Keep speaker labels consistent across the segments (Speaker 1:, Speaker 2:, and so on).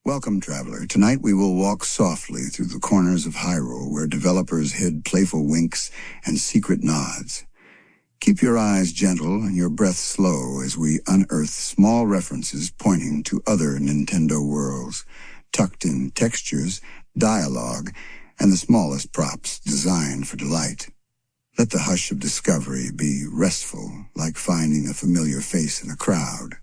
Speaker 1: Welcome, traveler. Tonight we will walk softly through the corners of Hyrule where developers hid playful winks and secret nods. Keep your eyes gentle and your breath slow as we unearth small references pointing to other Nintendo worlds, tucked in textures, dialogue, and the smallest props designed for delight. Let the hush of discovery be restful, like finding a familiar face in a crowd.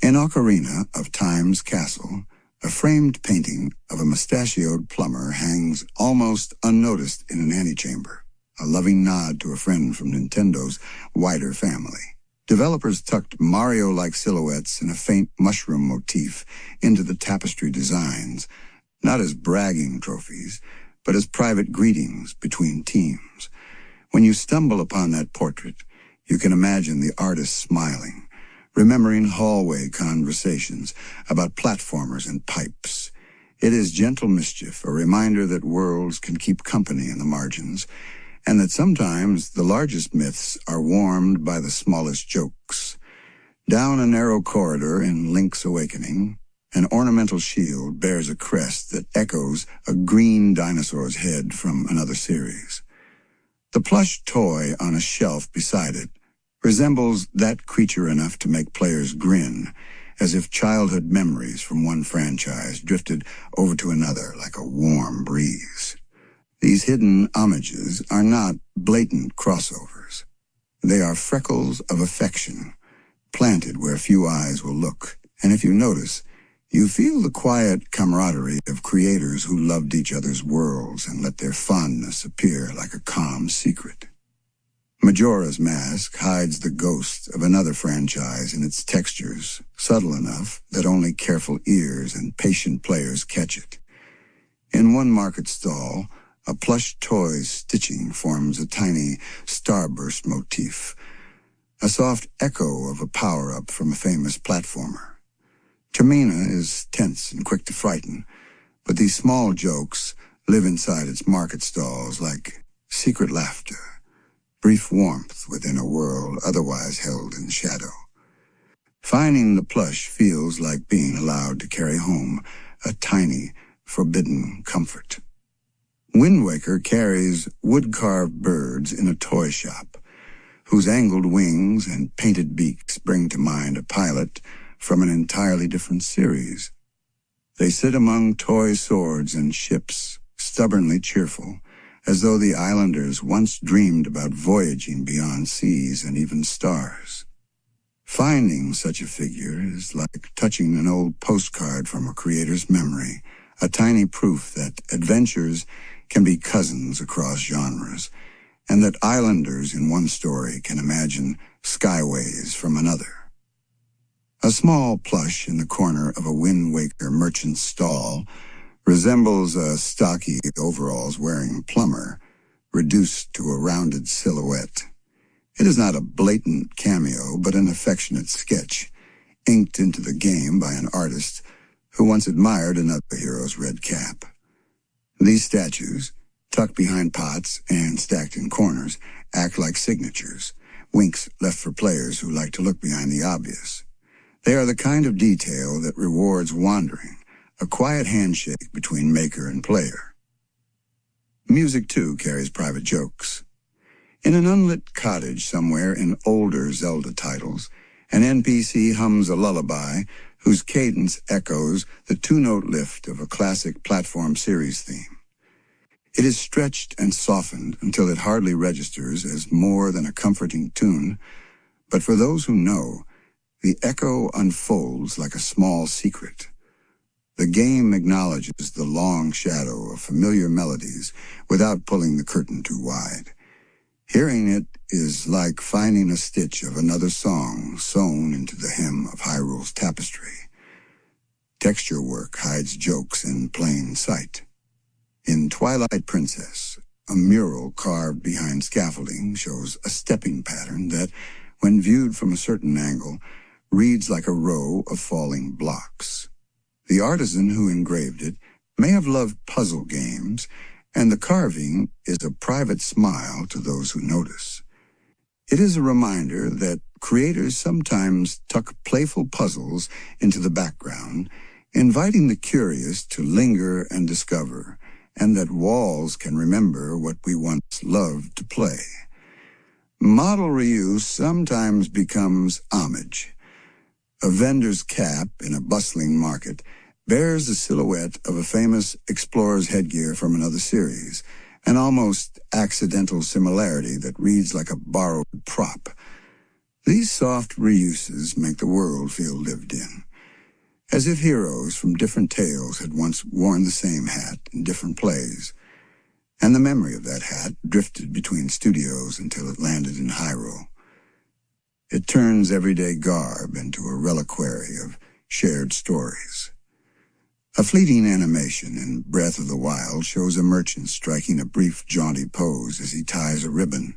Speaker 1: In Ocarina of Time's castle, a framed painting of a mustachioed plumber hangs almost unnoticed in an antechamber, a loving nod to a friend from Nintendo's wider family. Developers tucked Mario-like silhouettes and a faint mushroom motif into the tapestry designs, not as bragging trophies, but as private greetings between teams. When you stumble upon that portrait, you can imagine the artist smiling, remembering hallway conversations about platformers and pipes. It is gentle mischief, a reminder that worlds can keep company in the margins, and that sometimes the largest myths are warmed by the smallest jokes. Down a narrow corridor in Link's Awakening, an ornamental shield bears a crest that echoes a green dinosaur's head from another series. The plush toy on a shelf beside it resembles that creature enough to make players grin, as if childhood memories from one franchise drifted over to another like a warm breeze. These hidden homages are not blatant crossovers. They are freckles of affection, planted where few eyes will look, and if you notice, you feel the quiet camaraderie of creators who loved each other's worlds and let their fondness appear like a calm secret. Majora's Mask hides the ghost of another franchise in its textures, subtle enough that only careful ears and patient players catch it. In one market stall, a plush toy's stitching forms a tiny starburst motif, a soft echo of a power-up from a famous platformer. Termina is tense and quick to frighten, but these small jokes live inside its market stalls like secret laughter, brief warmth within a world otherwise held in shadow. Finding the plush feels like being allowed to carry home a tiny, forbidden comfort. Wind Waker carries wood-carved birds in a toy shop, whose angled wings and painted beaks bring to mind a pilot from an entirely different series. They sit among toy swords and ships, stubbornly cheerful, as though the islanders once dreamed about voyaging beyond seas and even stars. Finding such a figure is like touching an old postcard from a creator's memory, a tiny proof that adventures can be cousins across genres, and that islanders in one story can imagine skyways from another. A small plush in the corner of a Wind Waker merchant's stall resembles a stocky overalls-wearing plumber, reduced to a rounded silhouette. It is not a blatant cameo, but an affectionate sketch, inked into the game by an artist who once admired another hero's red cap. These statues, tucked behind pots and stacked in corners, act like signatures, winks left for players who like to look behind the obvious. They are the kind of detail that rewards wandering, a quiet handshake between maker and player. Music, too, carries private jokes. In an unlit cottage somewhere in older Zelda titles, an NPC hums a lullaby whose cadence echoes the two-note lift of a classic platform series theme. It is stretched and softened until it hardly registers as more than a comforting tune, but for those who know, the echo unfolds like a small secret. The game acknowledges the long shadow of familiar melodies without pulling the curtain too wide. Hearing it is like finding a stitch of another song sewn into the hem of Hyrule's tapestry. Texture work hides jokes in plain sight. In Twilight Princess, a mural carved behind scaffolding shows a stepping pattern that, when viewed from a certain angle, reads like a row of falling blocks. The artisan who engraved it may have loved puzzle games, and the carving is a private smile to those who notice. It is a reminder that creators sometimes tuck playful puzzles into the background inviting the curious to linger and discover, and that walls can remember what we once loved to play. Model reuse sometimes becomes homage. A vendor's cap in a bustling market bears the silhouette of a famous explorer's headgear from another series, an almost accidental similarity that reads like a borrowed prop. These soft reuses make the world feel lived in, as if heroes from different tales had once worn the same hat in different plays, and the memory of that hat drifted between studios until it landed in Hyrule. It turns everyday garb into a reliquary of shared stories. A fleeting animation in Breath of the Wild shows a merchant striking a brief jaunty pose as he ties a ribbon.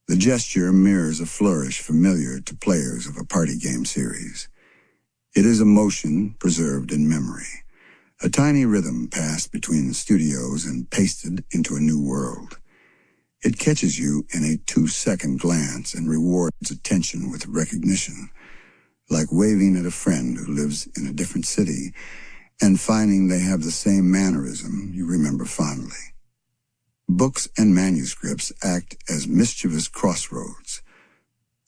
Speaker 1: The gesture mirrors a flourish familiar to players of a party game series. It is a motion preserved in memory, a tiny rhythm passed between the studios and pasted into a new world. It catches you in a 2-second glance and rewards attention with recognition, like waving at a friend who lives in a different city and finding they have the same mannerism you remember fondly. Books and manuscripts act as mischievous crossroads.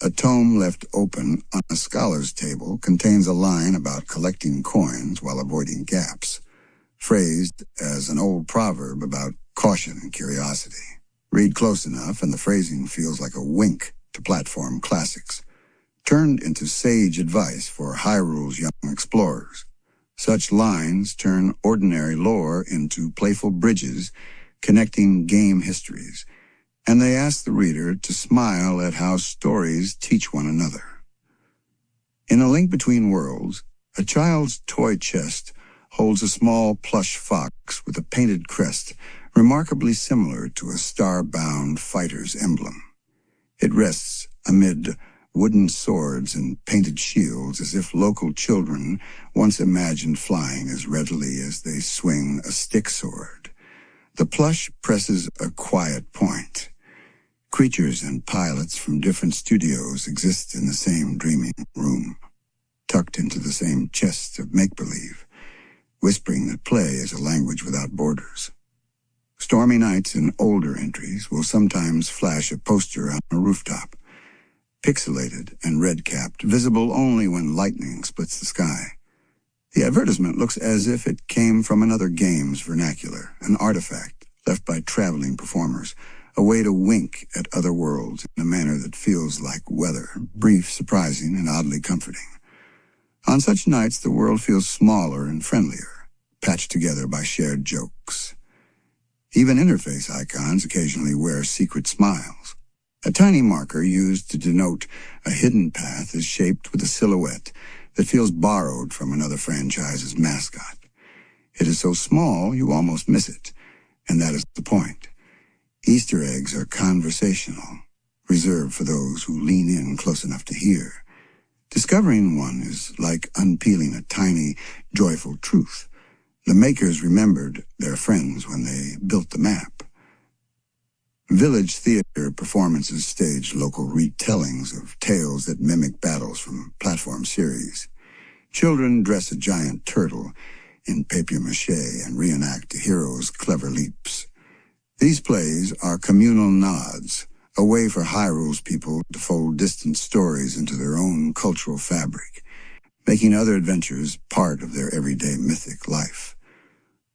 Speaker 1: A tome left open on a scholar's table contains a line about collecting coins while avoiding gaps, phrased as an old proverb about caution and curiosity. Read close enough and the phrasing feels like a wink to platform classics, turned into sage advice for Hyrule's young explorers. Such lines turn ordinary lore into playful bridges connecting game histories, and they ask the reader to smile at how stories teach one another. In A Link Between Worlds, a child's toy chest holds a small plush fox with a painted crest remarkably similar to a star-bound fighter's emblem. It rests amid wooden swords and painted shields as if local children once imagined flying as readily as they swing a stick sword. The plush presses a quiet point. Creatures and pilots from different studios exist in the same dreaming room, tucked into the same chest of make-believe, whispering that play is a language without borders. Stormy nights in older entries will sometimes flash a poster on a rooftop, pixelated and red-capped, visible only when lightning splits the sky. The advertisement looks as if it came from another game's vernacular, an artifact left by traveling performers, a way to wink at other worlds in a manner that feels like weather, brief, surprising, and oddly comforting. On such nights, the world feels smaller and friendlier, patched together by shared jokes. Even interface icons occasionally wear secret smiles. A tiny marker used to denote a hidden path is shaped with a silhouette that feels borrowed from another franchise's mascot. It is so small you almost miss it, and that is the point. Easter eggs are conversational, reserved for those who lean in close enough to hear. Discovering one is like unpeeling a tiny, joyful truth. The makers remembered their friends when they built the map. Village theater performances stage local retellings of tales that mimic battles from platform series. Children dress a giant turtle in papier-mâché and reenact a hero's clever leaps. These plays are communal nods, a way for Hyrule's people to fold distant stories into their own cultural fabric, making other adventures part of their everyday mythic life.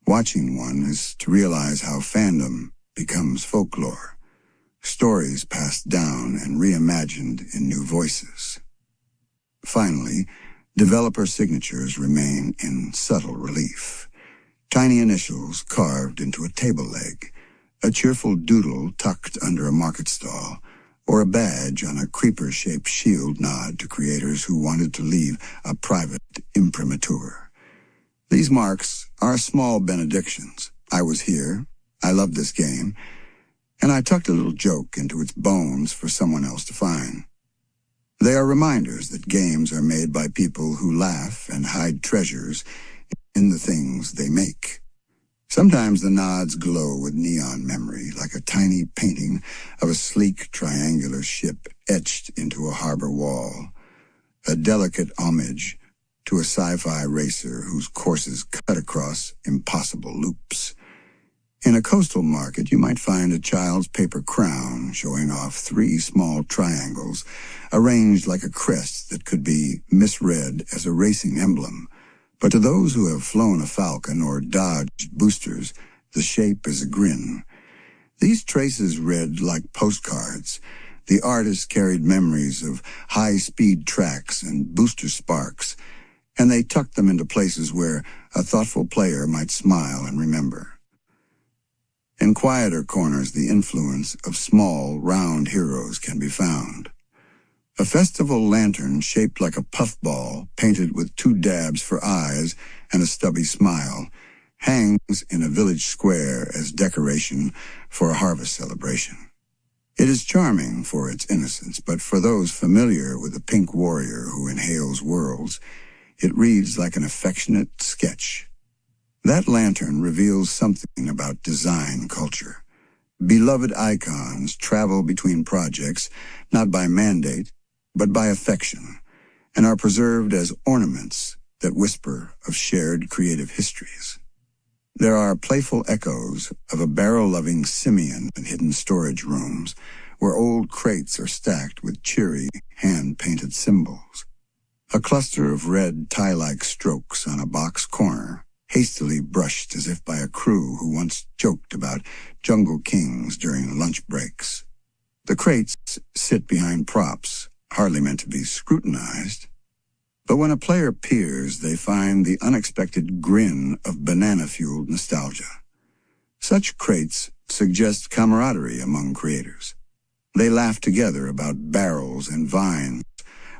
Speaker 1: Watching one is to realize how fandom becomes folklore, stories passed down and reimagined in new voices. Finally, developer signatures remain in subtle relief. Tiny initials carved into a table leg, a cheerful doodle tucked under a market stall, or a badge on a creeper-shaped shield nod to creators who wanted to leave a private imprimatur. These marks are small benedictions. I was here, I loved this game, and I tucked a little joke into its bones for someone else to find. They are reminders that games are made by people who laugh and hide treasures in the things they make. Sometimes the nods glow with neon memory, like a tiny painting of a sleek triangular ship etched into a harbor wall, a delicate homage to a sci-fi racer whose courses cut across impossible loops. In a coastal market, you might find a child's paper crown showing off 3 small triangles arranged like a crest that could be misread as a racing emblem. But to those who have flown a falcon or dodged boosters, the shape is a grin. These traces read like postcards. The artist carried memories of high-speed tracks and booster sparks, and they tucked them into places where a thoughtful player might smile and remember. In quieter corners, the influence of small, round heroes can be found. A festival lantern shaped like a puffball, painted with 2 dabs for eyes and a stubby smile, hangs in a village square as decoration for a harvest celebration. It is charming for its innocence, but for those familiar with the pink warrior who inhales worlds, it reads like an affectionate sketch. That lantern reveals something about design culture. Beloved icons travel between projects, not by mandate, but by affection, and are preserved as ornaments that whisper of shared creative histories. There are playful echoes of a barrel-loving simian in hidden storage rooms, where old crates are stacked with cheery, hand-painted symbols. A cluster of red tie-like strokes on a box corner, hastily brushed as if by a crew who once joked about jungle kings during lunch breaks. The crates sit behind props, hardly meant to be scrutinized, but when a player peers, they find the unexpected grin of banana-fueled nostalgia. Such crates suggest camaraderie among creators. They laugh together about barrels and vines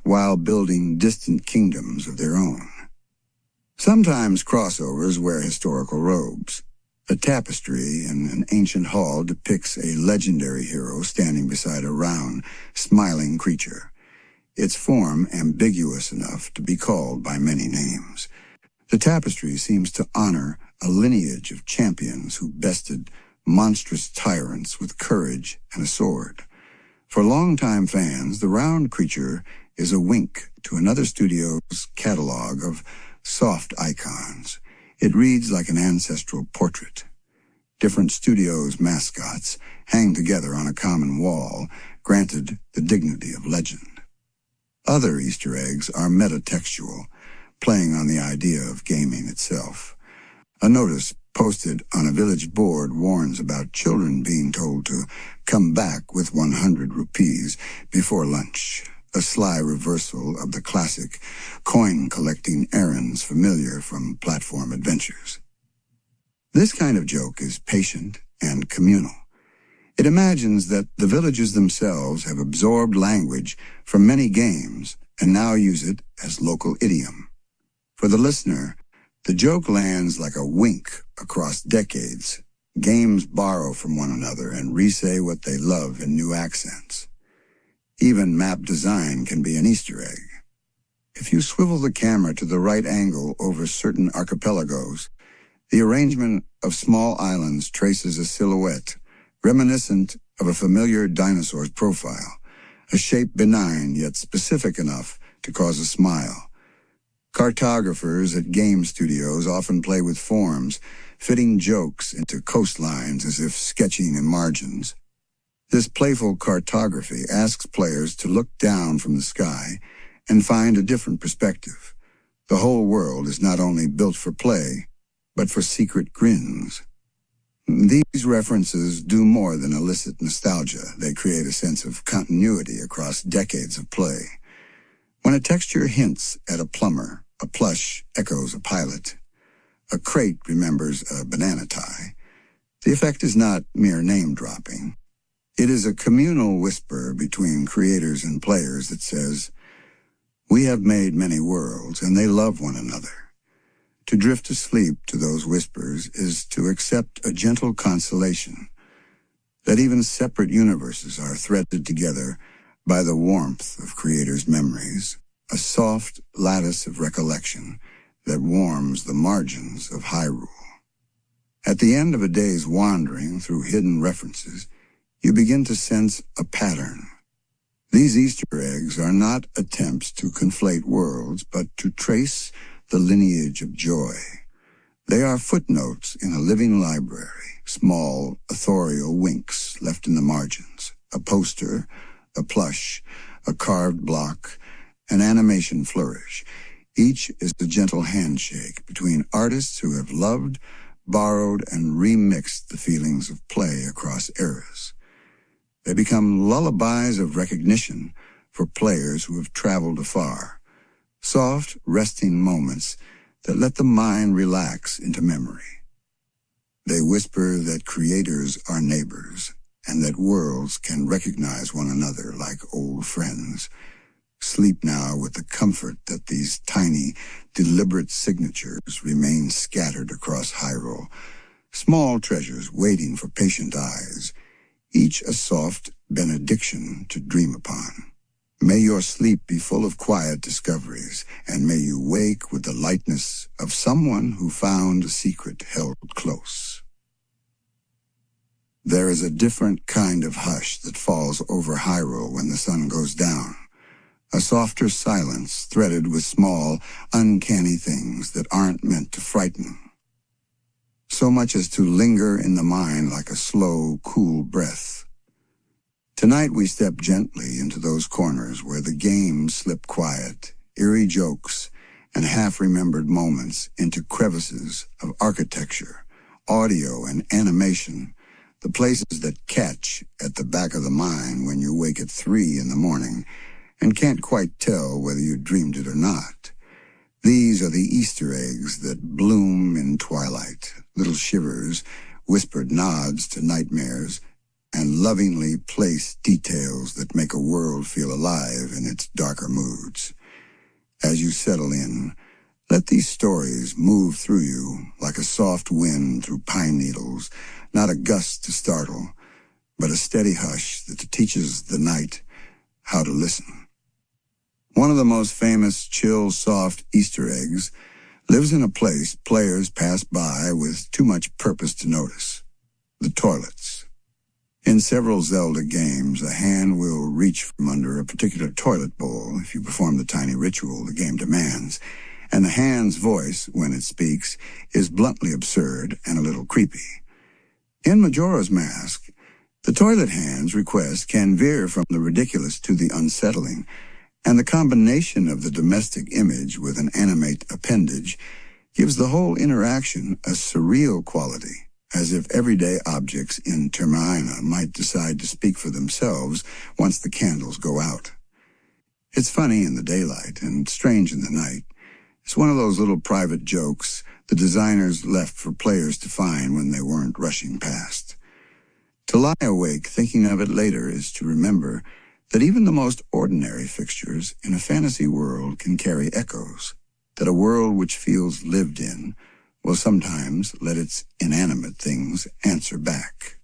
Speaker 1: while building distant kingdoms of their own. Sometimes crossovers wear historical robes. A tapestry in an ancient hall depicts a legendary hero standing beside a round, smiling creature, its form ambiguous enough to be called by many names. The tapestry seems to honor a lineage of champions who bested monstrous tyrants with courage and a sword. For longtime fans, the round creature is a wink to another studio's catalog of soft icons. It reads like an ancestral portrait. Different studios' mascots hang together on a common wall, granted the dignity of legend. Other Easter eggs are metatextual, playing on the idea of gaming itself. A notice posted on a village board warns about children being told to come back with 100 rupees before lunch, a sly reversal of the classic coin-collecting errands familiar from platform adventures. This kind of joke is patient and communal. It imagines that the villages themselves have absorbed language from many games and now use it as local idiom. For the listener, the joke lands like a wink across decades. Games borrow from one another and re-say what they love in new accents. Even map design can be an Easter egg. If you swivel the camera to the right angle over certain archipelagos, the arrangement of small islands traces a silhouette reminiscent of a familiar dinosaur's profile, a shape benign yet specific enough to cause a smile. Cartographers at game studios often play with forms, fitting jokes into coastlines as if sketching in margins. This playful cartography asks players to look down from the sky and find a different perspective. The whole world is not only built for play, but for secret grins. These references do more than elicit nostalgia. They create a sense of continuity across decades of play. When a texture hints at a plumber, a plush echoes a pilot, a crate remembers a banana tie, the effect is not mere name-dropping. It is a communal whisper between creators and players that says, "We have made many worlds, and they love one another." To drift asleep to those whispers is to accept a gentle consolation that even separate universes are threaded together by the warmth of creators' memories, a soft lattice of recollection that warms the margins of Hyrule. At the end of a day's wandering through hidden references, you begin to sense a pattern. These Easter eggs are not attempts to conflate worlds, but to trace the lineage of joy. They are footnotes in a living library, small, authorial winks left in the margins, a poster, a plush, a carved block, an animation flourish. Each is a gentle handshake between artists who have loved, borrowed, and remixed the feelings of play across eras. They become lullabies of recognition for players who have traveled afar, soft, resting moments that let the mind relax into memory. They whisper that creators are neighbors and that worlds can recognize one another like old friends. Sleep now with the comfort that these tiny, deliberate signatures remain scattered across Hyrule, small treasures waiting for patient eyes, each a soft benediction to dream upon. May your sleep be full of quiet discoveries, and may you wake with the lightness of someone who found a secret held close. There is a different kind of hush that falls over Hyrule when the sun goes down, a softer silence threaded with small, uncanny things that aren't meant to frighten, so much as to linger in the mind like a slow, cool breath. Tonight we step gently into those corners where the games slip quiet, eerie jokes, and half-remembered moments into crevices of architecture, audio, and animation, the places that catch at the back of the mind when you wake at 3 in the morning and can't quite tell whether you dreamed it or not. These are the Easter eggs that bloom in twilight, little shivers, whispered nods to nightmares, and lovingly placed details that make a world feel alive in its darker moods. As you settle in, let these stories move through you like a soft wind through pine needles, not a gust to startle, but a steady hush that teaches the night how to listen. One of the most famous chill, soft Easter eggs lives in a place players pass by with too much purpose to notice: the toilets. In several Zelda games, a hand will reach from under a particular toilet bowl if you perform the tiny ritual the game demands, and the hand's voice, when it speaks, is bluntly absurd and a little creepy. In Majora's Mask, the toilet hand's request can veer from the ridiculous to the unsettling, and the combination of the domestic image with an animate appendage gives the whole interaction a surreal quality, as if everyday objects in Termina might decide to speak for themselves once the candles go out. It's funny in the daylight and strange in the night. It's one of those little private jokes the designers left for players to find when they weren't rushing past. To lie awake thinking of it later is to remember that even the most ordinary fixtures in a fantasy world can carry echoes, that a world which feels lived in will sometimes let its inanimate things answer back.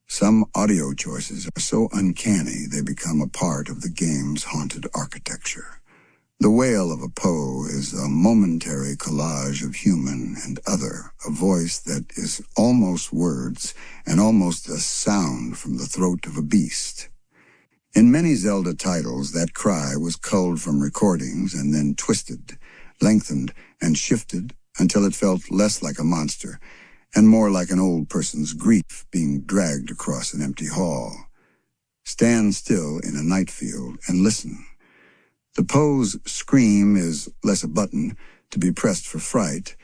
Speaker 1: Some audio choices are so uncanny they become a part of the game's haunted architecture. The wail of a Poe is a momentary collage of human and other, a voice that is almost words and almost a sound from the throat of a beast. In many Zelda titles, that cry was culled from recordings and then twisted, lengthened, and shifted until it felt less like a monster and more like an old person's grief being dragged across an empty hall. Stand still in a night field and listen. The Poe's scream is less a button to be pressed for fright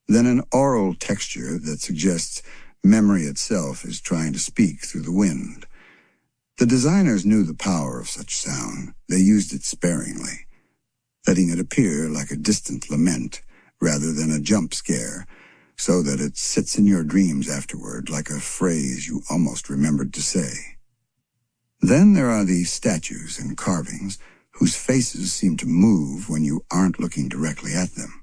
Speaker 1: than an oral texture that suggests memory itself is trying to speak through the wind. The designers knew the power of such sound. They used it sparingly, letting it appear like a distant lament rather than a jump scare, so that it sits in your dreams afterward like a phrase you almost remembered to say. Then there are these statues and carvings whose faces seem to move when you aren't looking directly at them.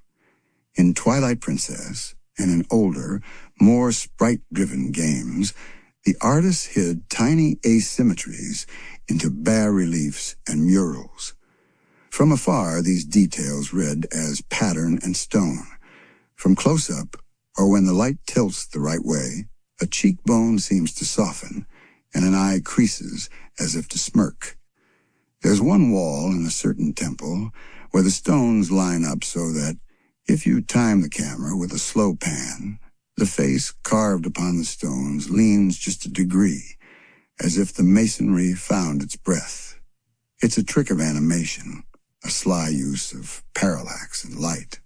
Speaker 1: In Twilight Princess and in older, more sprite-driven games, the artists hid tiny asymmetries into bas-reliefs and murals. From afar, these details read as pattern and stone. From close-up, or when the light tilts the right way, a cheekbone seems to soften, and an eye creases as if to smirk. There's one wall in a certain temple where the stones line up so that, if you time the camera with a slow pan, the face carved upon the stones leans just a degree, as if the masonry found its breath. It's a trick of animation, a sly use of parallax and light.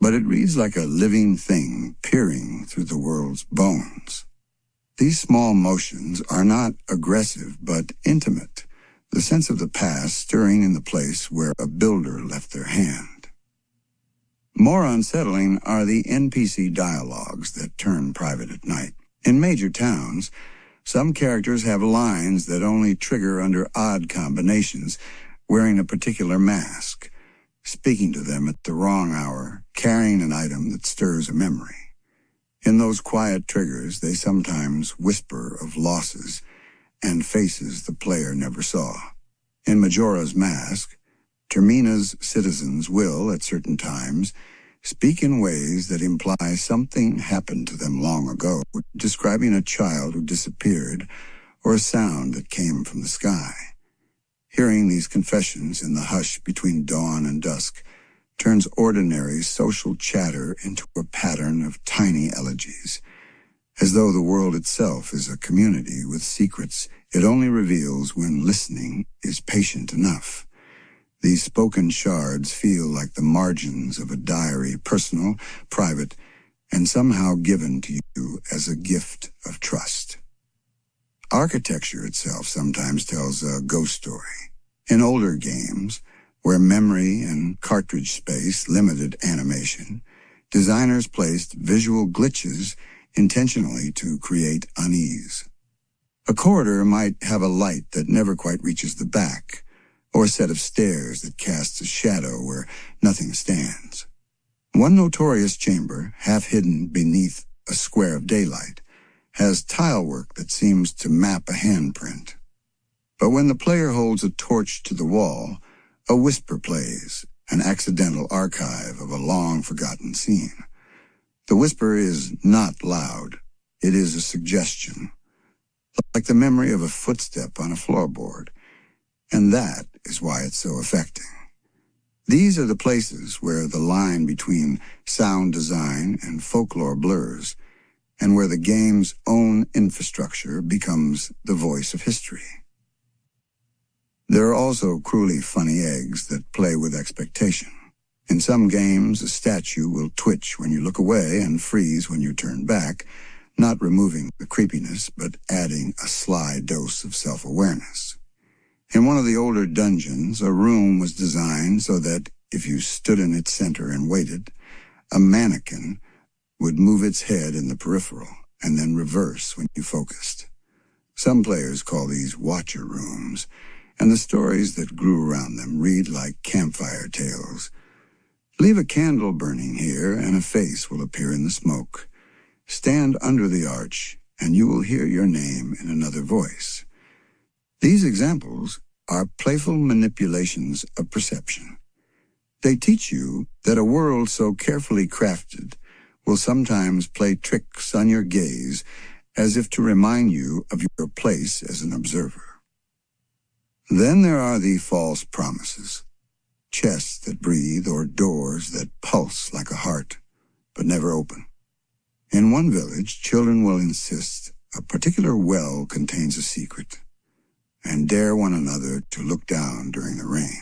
Speaker 1: But it reads like a living thing peering through the world's bones. These small motions are not aggressive but intimate, the sense of the past stirring in the place where a builder left their hand. More unsettling are the NPC dialogues that turn private at night. In major towns, some characters have lines that only trigger under odd combinations, wearing a particular mask, speaking to them at the wrong hour, carrying an item that stirs a memory. In those quiet triggers, they sometimes whisper of losses and faces the player never saw. In Majora's Mask, Termina's citizens will, at certain times, speak in ways that imply something happened to them long ago, describing a child who disappeared or a sound that came from the sky. Hearing these confessions in the hush between dawn and dusk turns ordinary social chatter into a pattern of tiny elegies, as though the world itself is a community with secrets it only reveals when listening is patient enough. These spoken shards feel like the margins of a diary, personal, private, and somehow given to you as a gift of trust. Architecture itself sometimes tells a ghost story. In older games, where memory and cartridge space limited animation, designers placed visual glitches intentionally to create unease. A corridor might have a light that never quite reaches the back, or a set of stairs that casts a shadow where nothing stands. One notorious chamber, half hidden beneath a square of daylight, has tile work that seems to map a handprint. But when the player holds a torch to the wall, a whisper plays, an accidental archive of a long-forgotten scene. The whisper is not loud. It is a suggestion, like the memory of a footstep on a floorboard. And that is why it's so affecting. These are the places where the line between sound design and folklore blurs, and where the game's own infrastructure becomes the voice of history. There are also cruelly funny eggs that play with expectation. In some games, a statue will twitch when you look away and freeze when you turn back, not removing the creepiness, but adding a sly dose of self-awareness. In one of the older dungeons, a room was designed so that if you stood in its center and waited, a mannequin would move its head in the peripheral and then reverse when you focused. Some players call these watcher rooms, and the stories that grew around them read like campfire tales. Leave a candle burning here, and a face will appear in the smoke. Stand under the arch, and you will hear your name in another voice. These examples are playful manipulations of perception. They teach you that a world so carefully crafted will sometimes play tricks on your gaze as if to remind you of your place as an observer. Then there are the false promises, chests that breathe or doors that pulse like a heart but never open. In one village, children will insist a particular well contains a secret, and dare one another to look down during the rain.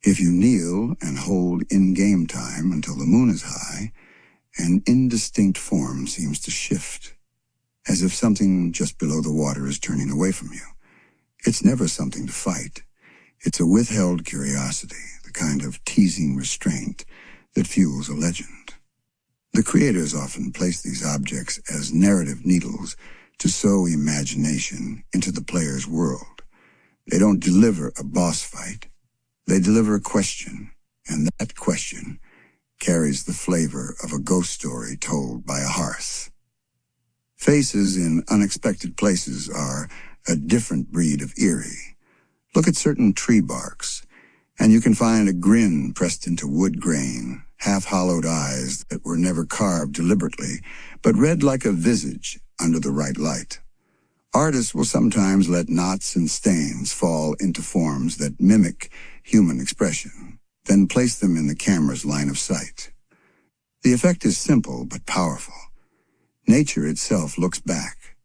Speaker 1: If you kneel and hold in-game time until the moon is high, an indistinct form seems to shift, as if something just below the water is turning away from you. It's never something to fight. It's a withheld curiosity, the kind of teasing restraint that fuels a legend. The creators often place these objects as narrative needles to sow imagination into the player's world. They don't deliver a boss fight. They deliver a question, and that question carries the flavor of a ghost story told by a hearth. Faces in unexpected places are a different breed of eerie. Look at certain tree barks, and you can find a grin pressed into wood grain, half-hollowed eyes that were never carved deliberately, but read like a visage under the right light. Artists will sometimes let knots and stains fall into forms that mimic human expression, then place them in the camera's line of sight. The effect is simple but powerful. Nature itself looks back.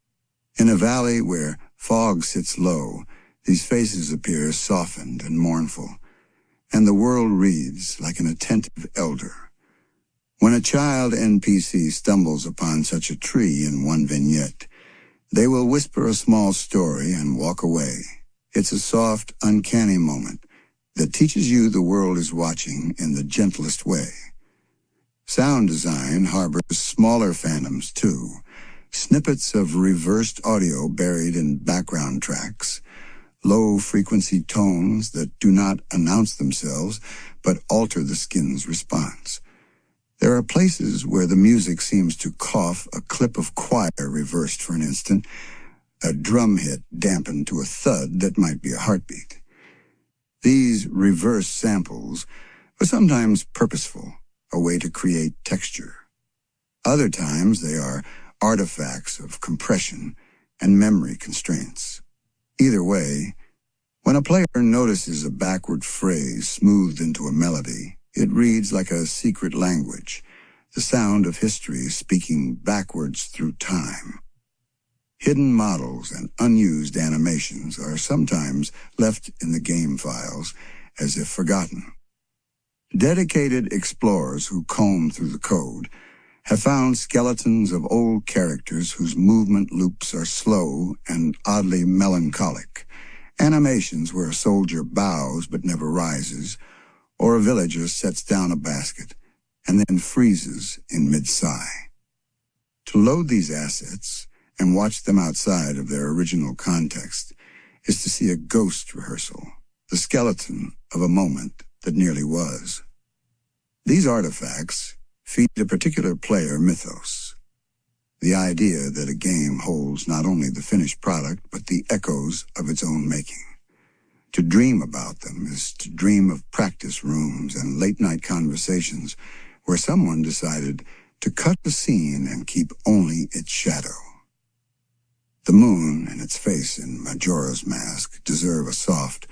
Speaker 1: In a valley where fog sits low, these faces appear softened and mournful, and the world reads like an attentive elder. When a child NPC stumbles upon such a tree in one vignette, they will whisper a small story and walk away. It's a soft, uncanny moment that teaches you the world is watching in the gentlest way. Sound design harbors smaller phantoms too, snippets of reversed audio buried in background tracks, low-frequency tones that do not announce themselves but alter the skin's response. There are places where the music seems to cough, a clip of choir reversed for an instant, a drum hit dampened to a thud that might be a heartbeat. These reverse samples are sometimes purposeful, a way to create texture. Other times they are artifacts of compression and memory constraints. Either way, when a player notices a backward phrase smoothed into a melody, it reads like a secret language, the sound of history speaking backwards through time. Hidden models and unused animations are sometimes left in the game files as if forgotten. Dedicated explorers who comb through the code have found skeletons of old characters whose movement loops are slow and oddly melancholic, animations where a soldier bows but never rises, or a villager sets down a basket and then freezes in mid-sigh. To load these assets and watch them outside of their original context is to see a ghost rehearsal, the skeleton of a moment that nearly was. These artifacts feed a particular player mythos, the idea that a game holds not only the finished product but the echoes of its own making. To dream about them is to dream of practice rooms and late-night conversations where someone decided to cut the scene and keep only its shadow. The moon and its face in Majora's Mask deserve a soft,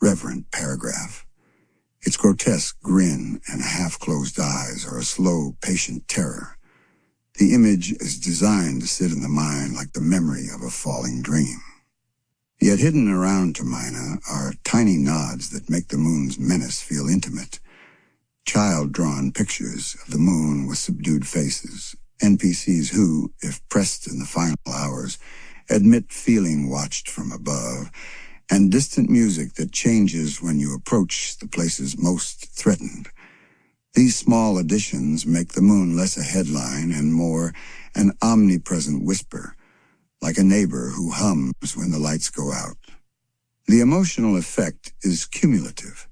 Speaker 1: reverent paragraph. Its grotesque grin and half-closed eyes are a slow, patient terror. The image is designed to sit in the mind like the memory of a falling dream. Yet hidden around Termina are tiny nods that make the moon's menace feel intimate. Child-drawn pictures of the moon with subdued faces, NPCs who, if pressed in the final hours, admit feeling watched from above, and distant music that changes when you approach the places most threatened. These small additions make the moon less a headline and more an omnipresent whisper, like a neighbor who hums when the lights go out. The emotional effect is cumulative.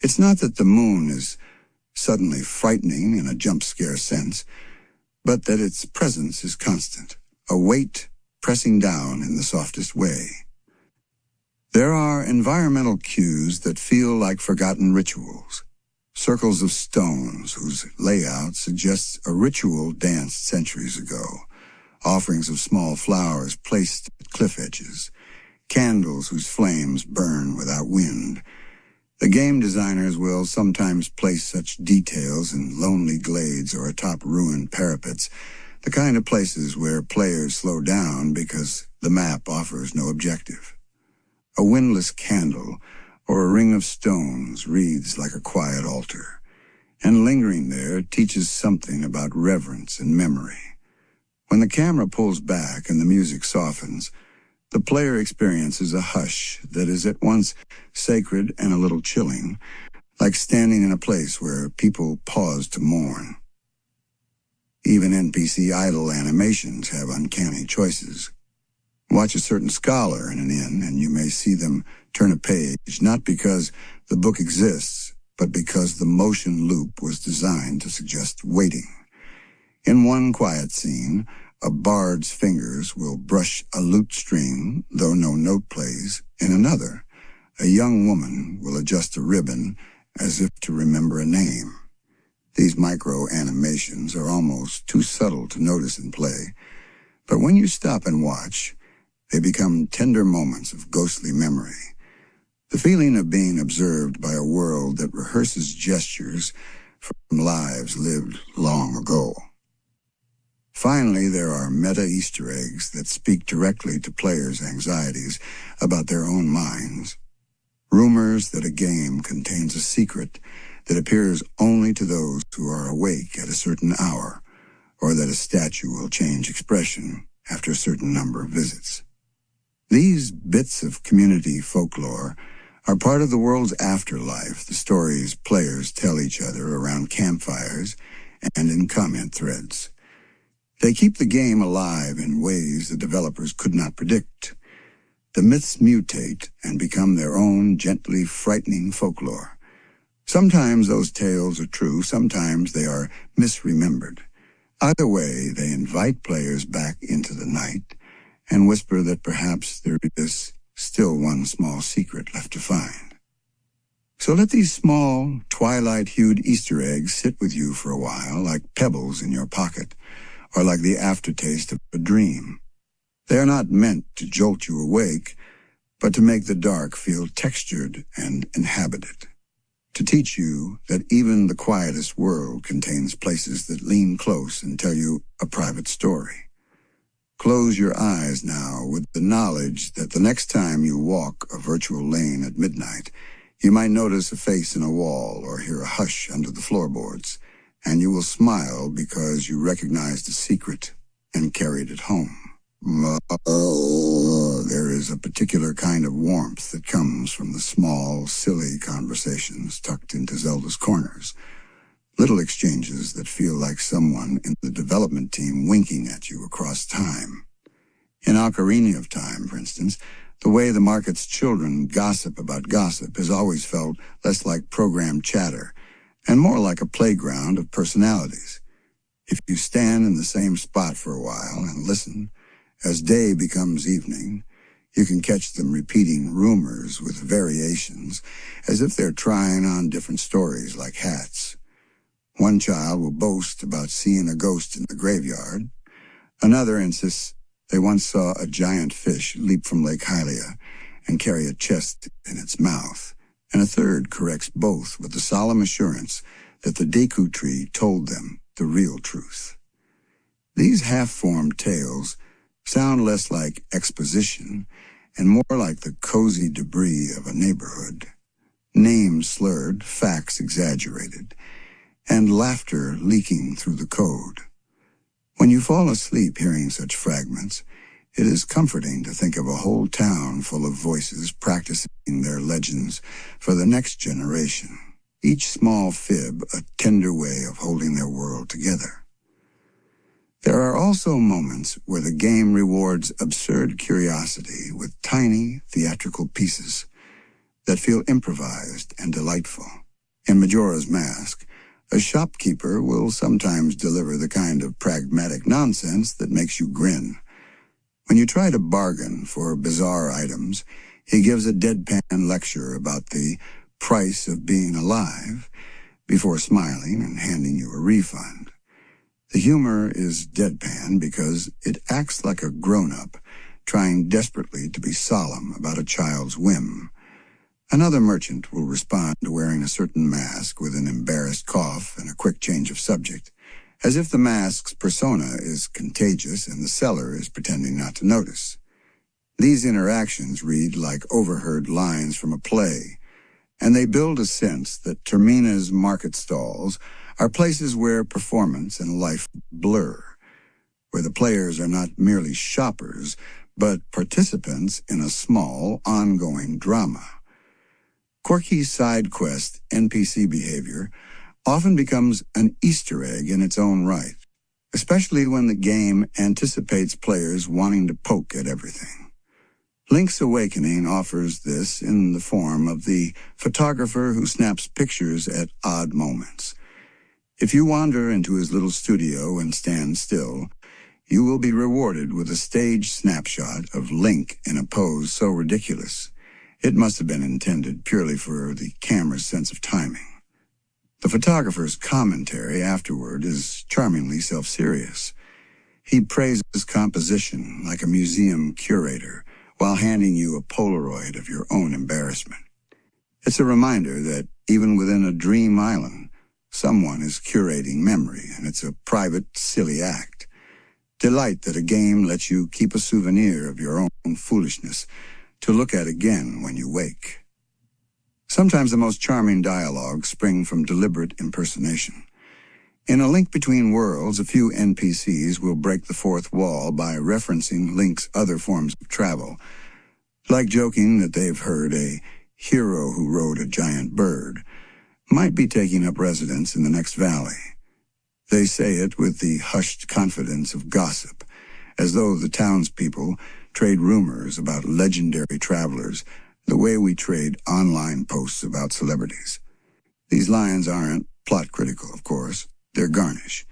Speaker 1: It's not that the moon is suddenly frightening in a jump-scare sense, but that its presence is constant, a weight pressing down in the softest way. There are environmental cues that feel like forgotten rituals, circles of stones whose layout suggests a ritual danced centuries ago, offerings of small flowers placed at cliff edges, candles whose flames burn without wind. The game designers will sometimes place such details in lonely glades or atop ruined parapets, the kind of places where players slow down because the map offers no objective. A windless candle or a ring of stones reads like a quiet altar, and lingering there teaches something about reverence and memory. When the camera pulls back and the music softens, the player experiences a hush that is at once sacred and a little chilling, like standing in a place where people pause to mourn. Even NPC idle animations have uncanny choices. Watch a certain scholar in an inn and you may see them turn a page, not because the book exists, but because the motion loop was designed to suggest waiting. In one quiet scene, a bard's fingers will brush a lute string, though no note plays. In another, a young woman will adjust a ribbon as if to remember a name. These micro-animations are almost too subtle to notice in play, but when you stop and watch, They become tender moments of ghostly memory. The feeling of being observed by a world that rehearses gestures from lives lived long ago. Finally, there are meta Easter eggs that speak directly to players' anxieties about their own minds. Rumors that a game contains a secret that appears only to those who are awake at a certain hour, or that a statue will change expression after a certain number of visits. These bits of community folklore are part of the world's afterlife, the stories players tell each other around campfires and in comment threads. They keep the game alive in ways the developers could not predict. The myths mutate and become their own gently frightening folklore. Sometimes those tales are true, sometimes they are misremembered. Either way, they invite players back into the night and whisper that perhaps there is still one small secret left to find. So let these small, twilight-hued Easter eggs sit with you for a while, like pebbles in your pocket, or like the aftertaste of a dream. They are not meant to jolt you awake, but to make the dark feel textured and inhabited. To teach you that even the quietest world contains places that lean close and tell you a private story. Close your eyes now with the knowledge that the next time you walk a virtual lane at midnight, you might notice a face in a wall or hear a hush under the floorboards, and you will smile because you recognized a secret and carried it home. There is a particular kind of warmth that comes from the small, silly conversations tucked into Zelda's corners. Little exchanges that feel like someone in the development team winking at you across time. In Ocarina of Time, for instance, the way the market's children gossip about gossip has always felt less like programmed chatter and more like a playground of personalities. If you stand in the same spot for a while and listen, as day becomes evening, you can catch them repeating rumors with variations, as if they're trying on different stories like hats. One child will boast about seeing a ghost in the graveyard. Another insists they once saw a giant fish leap from Lake Hylia and carry a chest in its mouth. And a third corrects both with the solemn assurance that the Deku tree told them the real truth. These half-formed tales sound less like exposition and more like the cozy debris of a neighborhood. Names slurred, facts exaggerated, and laughter leaking through the code. When you fall asleep hearing such fragments, it is comforting to think of a whole town full of voices practicing their legends for the next generation, each small fib a tender way of holding their world together. There are also moments where the game rewards absurd curiosity with tiny theatrical pieces that feel improvised and delightful. In Majora's Mask, a shopkeeper will sometimes deliver the kind of pragmatic nonsense that makes you grin. When you try to bargain for bizarre items, he gives a deadpan lecture about the price of being alive before smiling and handing you a refund. The humor is deadpan because it acts like a grown-up trying desperately to be solemn about a child's whim. Another merchant will respond to wearing a certain mask with an embarrassed cough and a quick change of subject, as if the mask's persona is contagious and the seller is pretending not to notice. These interactions read like overheard lines from a play, and they build a sense that Termina's market stalls are places where performance and life blur, where the players are not merely shoppers, but participants in a small, ongoing drama. Quirky side quest NPC behavior often becomes an Easter egg in its own right, especially when the game anticipates players wanting to poke at everything. Link's Awakening offers this in the form of the photographer who snaps pictures at odd moments. If you wander into his little studio and stand still, you will be rewarded with a staged snapshot of Link in a pose so ridiculous it must have been intended purely for the camera's sense of timing. The photographer's commentary afterward is charmingly self-serious. He praises composition like a museum curator while handing you a Polaroid of your own embarrassment. It's a reminder that even within a dream island, someone is curating memory, and it's a private, silly act. Delight that a game lets you keep a souvenir of your own foolishness to look at again when you wake. Sometimes the most charming dialogues spring from deliberate impersonation. In A Link Between Worlds, a few NPCs will break the fourth wall by referencing Link's other forms of travel, like joking that they've heard a hero who rode a giant bird might be taking up residence in the next valley. They say it with the hushed confidence of gossip, as though the townspeople trade rumors about legendary travelers the way we trade online posts about celebrities. These lines aren't plot critical, of course. They're garnish,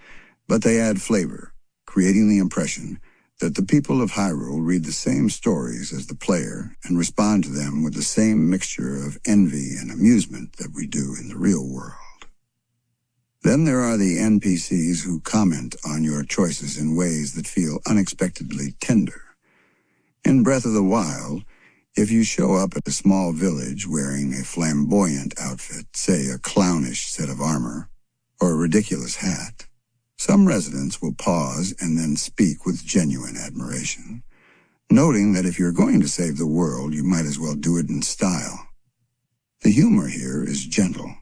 Speaker 1: but they add flavor, creating the impression that the people of Hyrule read the same stories as the player and respond to them with the same mixture of envy and amusement that we do in the real world. Then there are the NPCs who comment on your choices in ways that feel unexpectedly tender. In Breath of the Wild, if you show up at a small village wearing a flamboyant outfit, say a clownish set of armor, or a ridiculous hat, some residents will pause and then speak with genuine admiration, noting that if you're going to save the world, you might as well do it in style. The humor here is gentle.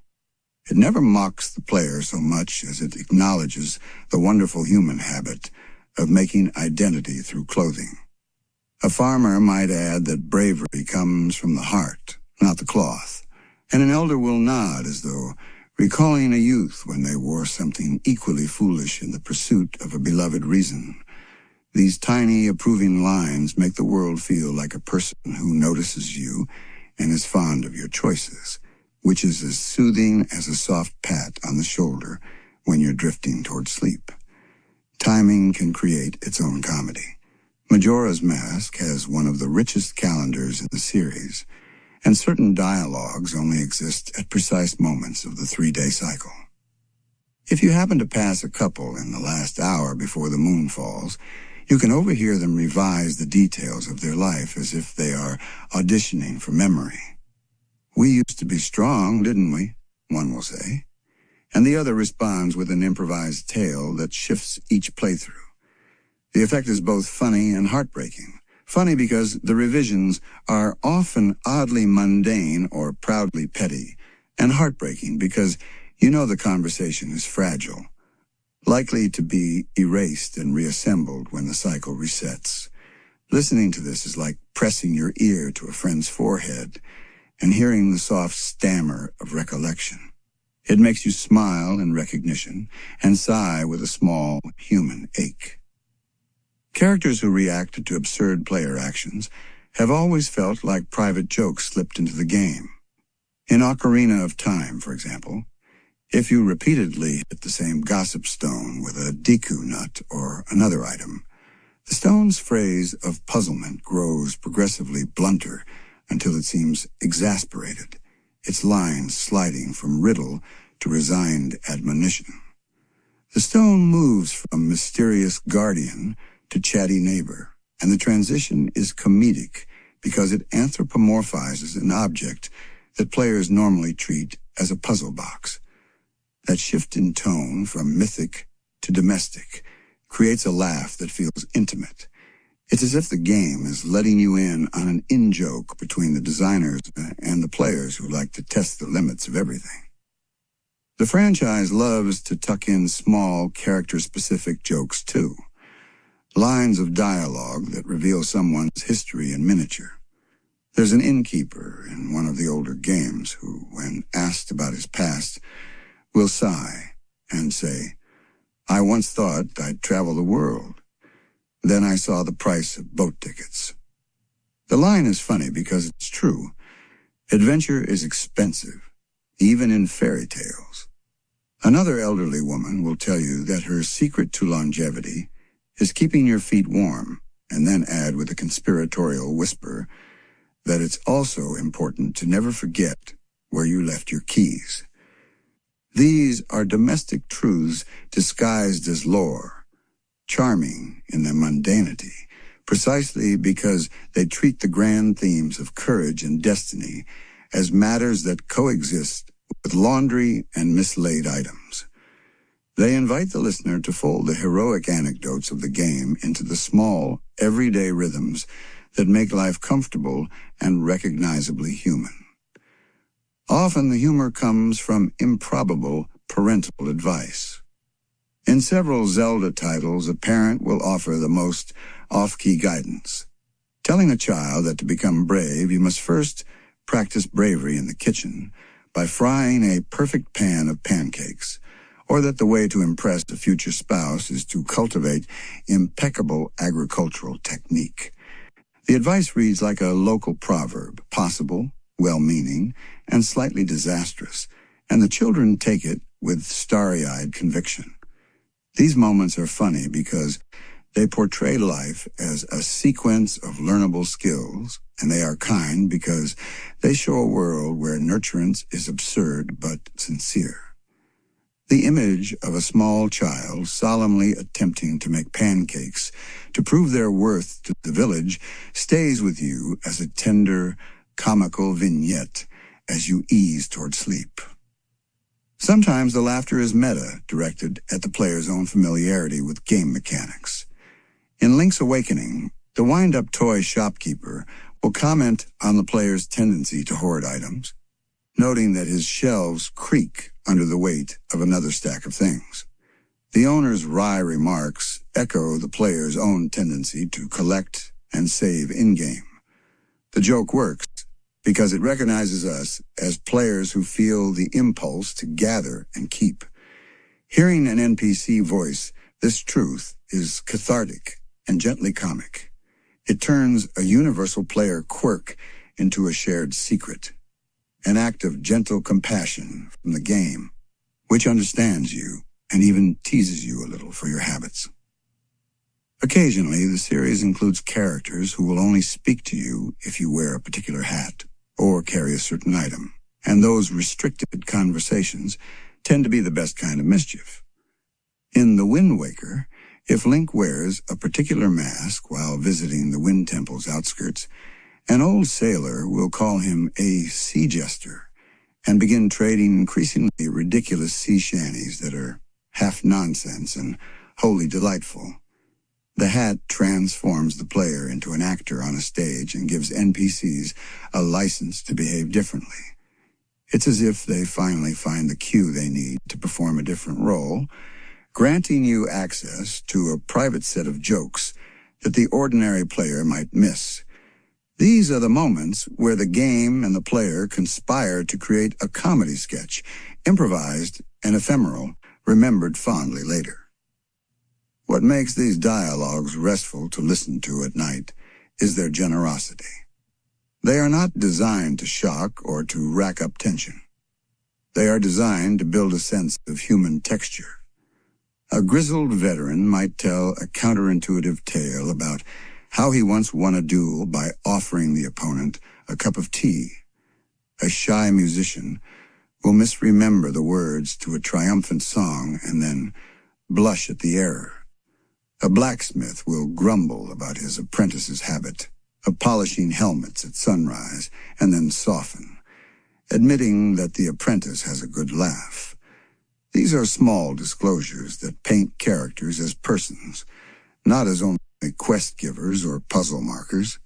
Speaker 1: It never mocks the player so much as it acknowledges the wonderful human habit of making identity through clothing. A farmer might add that bravery comes from the heart, not the cloth, and an elder will nod as though recalling a youth when they wore something equally foolish in the pursuit of a beloved reason. These tiny, approving lines make the world feel like a person who notices you and is fond of your choices, which is as soothing as a soft pat on the shoulder when you're drifting toward sleep. Timing can create its own comedy. Majora's Mask has one of the richest calendars in the series, and certain dialogues only exist at precise moments of the 3-day cycle. If you happen to pass a couple in the last hour before the moon falls, you can overhear them revise the details of their life as if they are auditioning for memory. "We used to be strong, didn't we?" one will say, and the other responds with an improvised tale that shifts each playthrough. The effect is both funny and heartbreaking. Funny because the revisions are often oddly mundane or proudly petty, and heartbreaking because you know the conversation is fragile, likely to be erased and reassembled when the cycle resets. Listening to this is like pressing your ear to a friend's forehead and hearing the soft stammer of recollection. It makes you smile in recognition and sigh with a small human ache. Characters who reacted to absurd player actions have always felt like private jokes slipped into the game. In Ocarina of Time, for example, if you repeatedly hit the same gossip stone with a Deku nut or another item, the stone's phrase of puzzlement grows progressively blunter until it seems exasperated, its lines sliding from riddle to resigned admonition. The stone moves from mysterious guardian to chatty neighbor, and the transition is comedic because it anthropomorphizes an object that players normally treat as a puzzle box. That shift in tone from mythic to domestic creates a laugh that feels intimate. It's as if the game is letting you in on an in-joke between the designers and the players who like to test the limits of everything. The franchise loves to tuck in small, character-specific jokes, too. Lines of dialogue that reveal someone's history in miniature. There's an innkeeper in one of the older games who, when asked about his past, will sigh and say, "I once thought I'd travel the world. Then I saw the price of boat tickets." The line is funny because it's true. Adventure is expensive, even in fairy tales. Another elderly woman will tell you that her secret to longevity is keeping your feet warm, and then add with a conspiratorial whisper that it's also important to never forget where you left your keys. These are domestic truths disguised as lore, charming in their mundanity, precisely because they treat the grand themes of courage and destiny as matters that coexist with laundry and mislaid items. They invite the listener to fold the heroic anecdotes of the game into the small, everyday rhythms that make life comfortable and recognizably human. Often the humor comes from improbable parental advice. In several Zelda titles, a parent will offer the most off-key guidance, telling a child that to become brave, you must first practice bravery in the kitchen by frying a perfect pan of pancakes, or that the way to impress a future spouse is to cultivate impeccable agricultural technique. The advice reads like a local proverb, possible, well-meaning, and slightly disastrous, and the children take it with starry-eyed conviction. These moments are funny because they portray life as a sequence of learnable skills, and they are kind because they show a world where nurturance is absurd but sincere. The image of a small child solemnly attempting to make pancakes to prove their worth to the village stays with you as a tender, comical vignette as you ease toward sleep. Sometimes the laughter is meta, directed at the player's own familiarity with game mechanics. In Link's Awakening, the wind-up toy shopkeeper will comment on the player's tendency to hoard items, noting that his shelves creak under the weight of another stack of things. The owner's wry remarks echo the player's own tendency to collect and save in-game. The joke works because it recognizes us as players who feel the impulse to gather and keep. Hearing an NPC voice this truth is cathartic and gently comic. It turns a universal player quirk into a shared secret, an act of gentle compassion from the game, which understands you and even teases you a little for your habits. Occasionally, the series includes characters who will only speak to you if you wear a particular hat or carry a certain item, and those restricted conversations tend to be the best kind of mischief. In The Wind Waker, if Link wears a particular mask while visiting the Wind Temple's outskirts, an old sailor will call him a sea jester and begin trading increasingly ridiculous sea shanties that are half nonsense and wholly delightful. The hat transforms the player into an actor on a stage and gives NPCs a license to behave differently. It's as if they finally find the cue they need to perform a different role, granting you access to a private set of jokes that the ordinary player might miss. These are the moments where the game and the player conspire to create a comedy sketch, improvised and ephemeral, remembered fondly later. What makes these dialogues restful to listen to at night is their generosity. They are not designed to shock or to rack up tension. They are designed to build a sense of human texture. A grizzled veteran might tell a counterintuitive tale about how he once won a duel by offering the opponent a cup of tea. A shy musician will misremember the words to a triumphant song and then blush at the error. A blacksmith will grumble about his apprentice's habit of polishing helmets at sunrise and then soften, admitting that the apprentice has a good laugh. These are small disclosures that paint characters as persons, not as only quest givers or puzzle markers.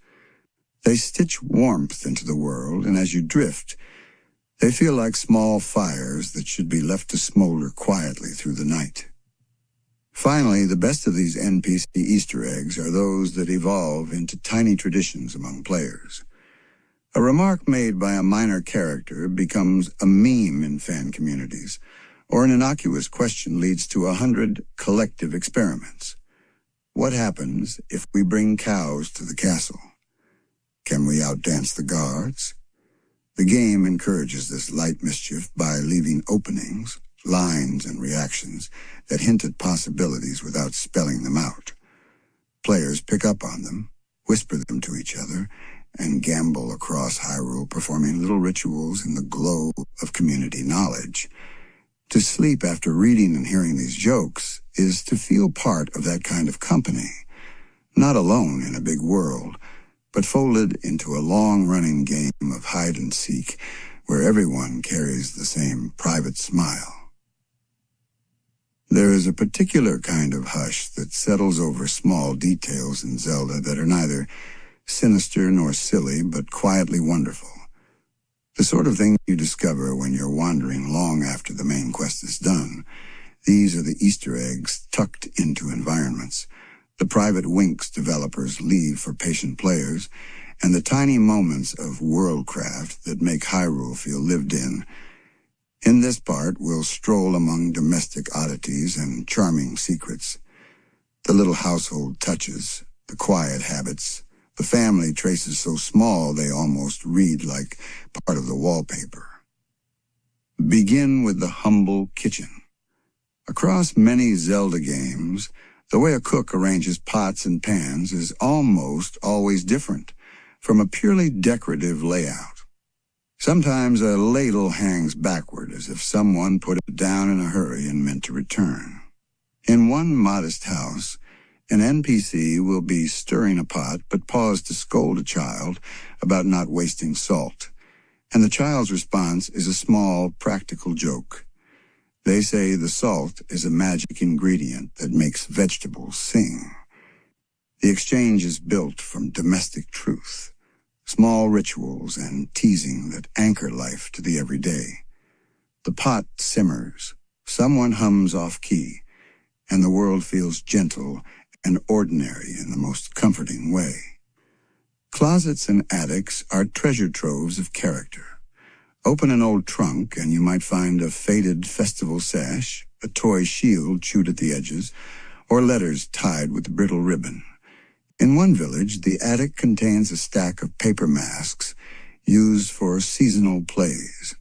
Speaker 1: They stitch warmth into the world, and as you drift, they feel like small fires that should be left to smolder quietly through the night. Finally, the best of these NPC Easter eggs are those that evolve into tiny traditions among players. A remark made by a minor character becomes a meme in fan communities, or an innocuous question leads to 100 collective experiments. What happens if we bring cows to the castle? Can we outdance the guards? The game encourages this light mischief by leaving openings, lines, and reactions that hint at possibilities without spelling them out. Players pick up on them, whisper them to each other, and gamble across Hyrule, performing little rituals in the glow of community knowledge. To sleep after reading and hearing these jokes is to feel part of that kind of company, not alone in a big world, but folded into a long-running game of hide-and-seek where everyone carries the same private smile. There is a particular kind of hush that settles over small details in Zelda that are neither sinister nor silly, but quietly wonderful. The sort of thing you discover when you're wandering long after the main quest is done. These are the Easter eggs tucked into environments, the private winks developers leave for patient players, and the tiny moments of worldcraft that make Hyrule feel lived in. In this part, we'll stroll among domestic oddities and charming secrets. The little household touches, the quiet habits, the family traces so small they almost read like part of the wallpaper. Begin with the humble kitchen. Across many Zelda games, the way a cook arranges pots and pans is almost always different from a purely decorative layout. Sometimes a ladle hangs backward as if someone put it down in a hurry and meant to return. In one modest house, an NPC will be stirring a pot but pause to scold a child about not wasting salt, and the child's response is a small, practical joke. They say the salt is a magic ingredient that makes vegetables sing. The exchange is built from domestic truth, small rituals and teasing that anchor life to the everyday. The pot simmers, someone hums off-key, and the world feels gentle and ordinary in the most comforting way. Closets and attics are treasure troves of character. Open an old trunk and you might find a faded festival sash, a toy shield chewed at the edges, or letters tied with brittle ribbon. In one village, the attic contains a stack of paper masks used for seasonal plays.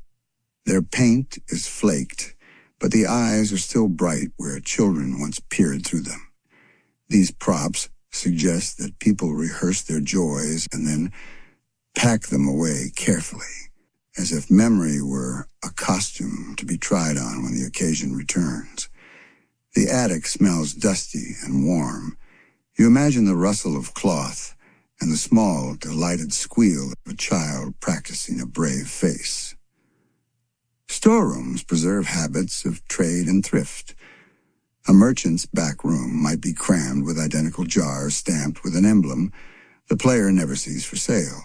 Speaker 1: Their paint is flaked, but the eyes are still bright where children once peered through them. These props suggest that people rehearse their joys and then pack them away carefully, as if memory were a costume to be tried on when the occasion returns. The attic smells dusty and warm. You imagine the rustle of cloth and the small, delighted squeal of a child practicing a brave face. Storerooms preserve habits of trade and thrift. A merchant's back room might be crammed with identical jars stamped with an emblem the player never sees for sale.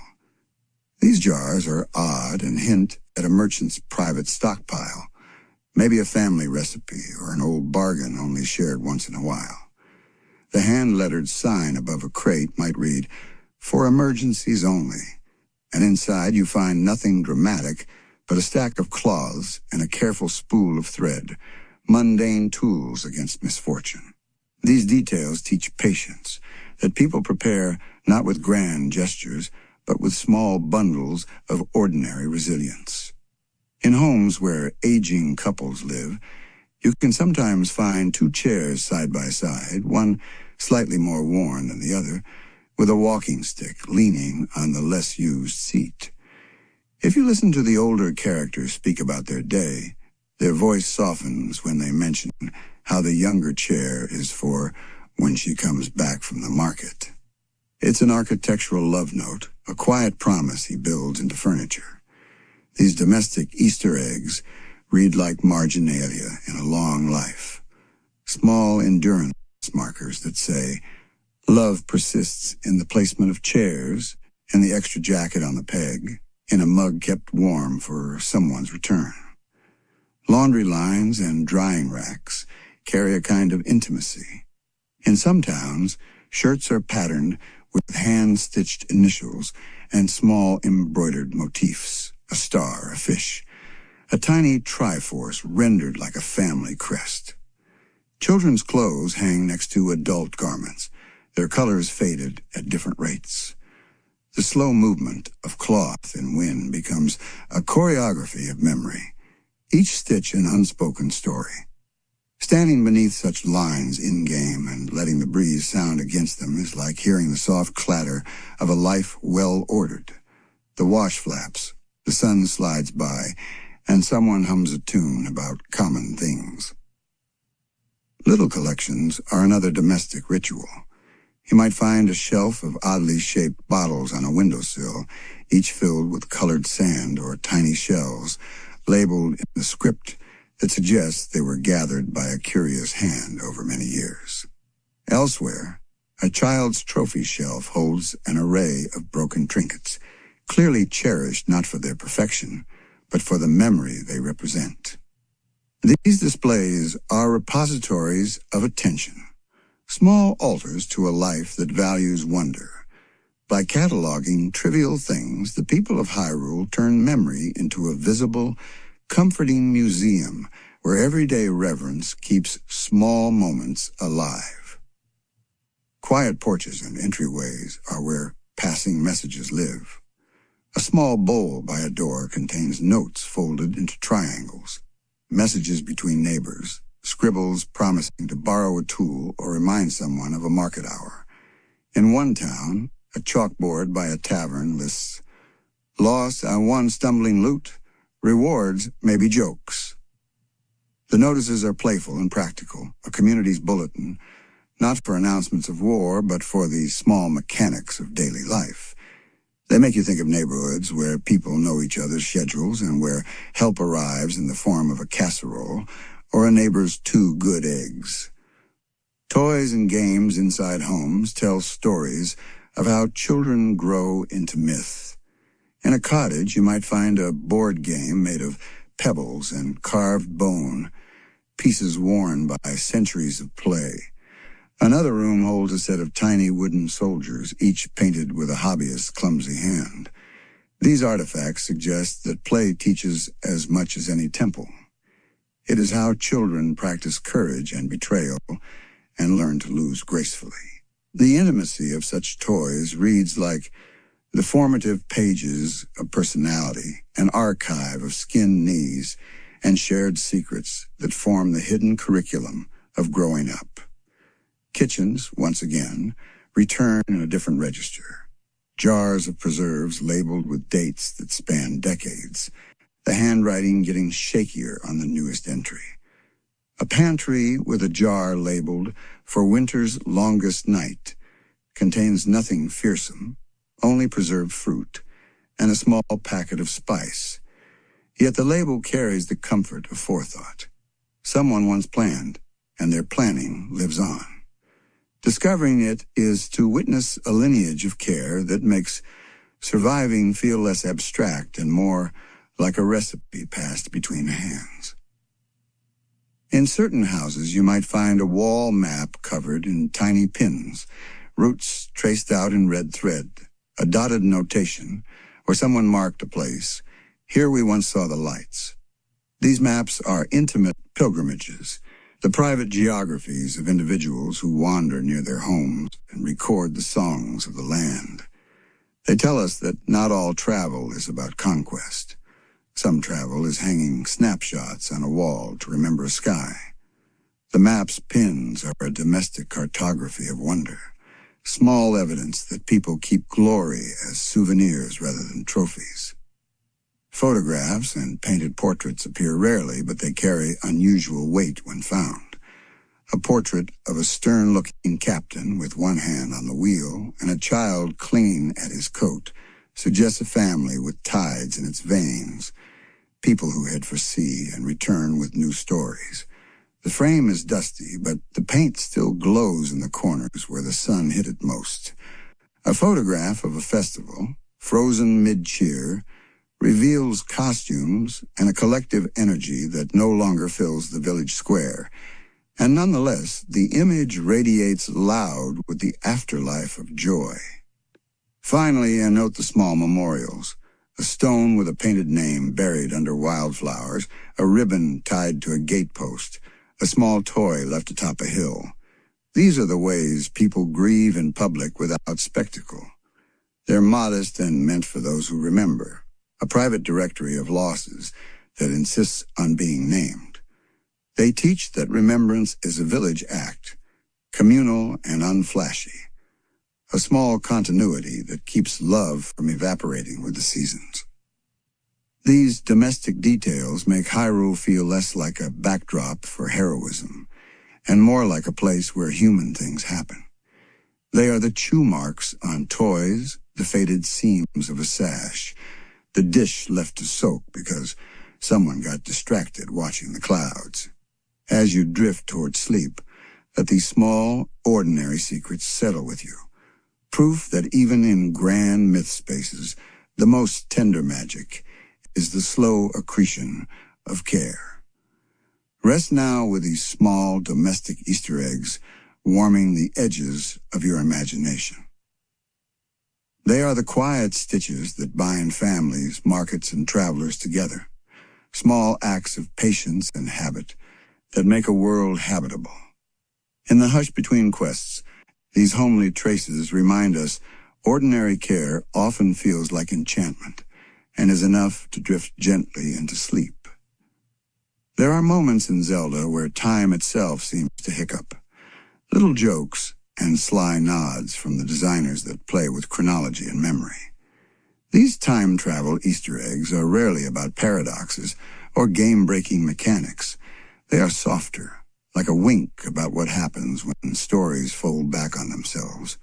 Speaker 1: These jars are odd and hint at a merchant's private stockpile, maybe a family recipe or an old bargain only shared once in a while. The hand-lettered sign above a crate might read, "For emergencies only," and inside you find nothing dramatic but a stack of cloths and a careful spool of thread, mundane tools against misfortune. These details teach patience, that people prepare not with grand gestures, but with small bundles of ordinary resilience. In homes where aging couples live, you can sometimes find two chairs side by side, one slightly more worn than the other, with a walking stick leaning on the less used seat. If you listen to the older characters speak about their day, their voice softens when they mention how the younger chair is for when she comes back from the market. It's an architectural love note, a quiet promise he builds into furniture. These domestic Easter eggs read like marginalia in a long life. Small endurance markers that say, love persists in the placement of chairs, in the extra jacket on the peg, in a mug kept warm for someone's return. Laundry lines and drying racks carry a kind of intimacy. In some towns, shirts are patterned with hand-stitched initials and small embroidered motifs, a star, a fish, a tiny triforce rendered like a family crest. Children's clothes hang next to adult garments, their colors faded at different rates. The slow movement of cloth in wind becomes a choreography of memory, each stitch an unspoken story. Standing beneath such lines in-game and letting the breeze sound against them is like hearing the soft clatter of a life well ordered. The wash flaps, the sun slides by, and someone hums a tune about common things. Little collections are another domestic ritual. You might find a shelf of oddly shaped bottles on a windowsill, each filled with colored sand or tiny shells, labeled in a script that suggests they were gathered by a curious hand over many years. Elsewhere, a child's trophy shelf holds an array of broken trinkets, clearly cherished not for their perfection, but for the memory they represent. These displays are repositories of attention, small altars to a life that values wonder. By cataloging trivial things, the people of Hyrule turn memory into a visible, comforting museum where everyday reverence keeps small moments alive. Quiet porches and entryways are where passing messages live. A small bowl by a door contains notes folded into triangles, messages between neighbors, scribbles promising to borrow a tool or remind someone of a market hour. In one town, a chalkboard by a tavern lists, "Loss on one stumbling loot, rewards may be jokes." The notices are playful and practical, a community's bulletin, not for announcements of war, but for the small mechanics of daily life. They make you think of neighborhoods where people know each other's schedules and where help arrives in the form of a casserole or a neighbor's 2 good eggs. Toys and games inside homes tell stories of how children grow into myth. In a cottage, you might find a board game made of pebbles and carved bone, pieces worn by centuries of play. Another room holds a set of tiny wooden soldiers, each painted with a hobbyist's clumsy hand. These artifacts suggest that play teaches as much as any temple. It is how children practice courage and betrayal and learn to lose gracefully. The intimacy of such toys reads like the formative pages of personality, an archive of skinned knees and shared secrets that form the hidden curriculum of growing up. Kitchens, once again, return in a different register. Jars of preserves labeled with dates that span decades, the handwriting getting shakier on the newest entry. A pantry with a jar labeled "For Winter's Longest Night" contains nothing fearsome, only preserved fruit, and a small packet of spice. Yet the label carries the comfort of forethought. Someone once planned, and their planning lives on. Discovering it is to witness a lineage of care that makes surviving feel less abstract and more like a recipe passed between hands. In certain houses, you might find a wall map covered in tiny pins, routes traced out in red thread, a dotted notation where someone marked a place. Here we once saw the lights. These maps are intimate pilgrimages, the private geographies of individuals who wander near their homes and record the songs of the land. They tell us that not all travel is about conquest. Some travel is hanging snapshots on a wall to remember a sky. The map's pins are a domestic cartography of wonder, small evidence that people keep glory as souvenirs rather than trophies. Photographs and painted portraits appear rarely, but they carry unusual weight when found. A portrait of a stern-looking captain with one hand on the wheel and a child clinging at his coat suggests a family with tides in its veins, people who head for sea and return with new stories. The frame is dusty, but the paint still glows in the corners where the sun hit it most. A photograph of a festival, frozen mid-cheer, reveals costumes and a collective energy that no longer fills the village square. And nonetheless, the image radiates loud with the afterlife of joy. Finally, note the small memorials. A stone with a painted name buried under wildflowers, a ribbon tied to a gatepost, a small toy left atop a hill. These are the ways people grieve in public without spectacle. They're modest and meant for those who remember. A private directory of losses that insists on being named. They teach that remembrance is a village act, communal and unflashy, a small continuity that keeps love from evaporating with the seasons. These domestic details make Hyrule feel less like a backdrop for heroism, and more like a place where human things happen. They are the chew marks on toys, the faded seams of a sash, the dish left to soak because someone got distracted watching the clouds. As you drift toward sleep, let these small, ordinary secrets settle with you. Proof that even in grand myth spaces, the most tender magic is the slow accretion of care. Rest now with these small domestic Easter eggs warming the edges of your imagination. They are the quiet stitches that bind families, markets, and travelers together, small acts of patience and habit that make a world habitable. In the hush between quests, these homely traces remind us ordinary care often feels like enchantment and is enough to drift gently into sleep. There are moments in Zelda where time itself seems to hiccup. Little jokes and sly nods from the designers that play with chronology and memory. These time travel Easter eggs are rarely about paradoxes or game-breaking mechanics. They are softer, like a wink about what happens when stories fold back on themselves.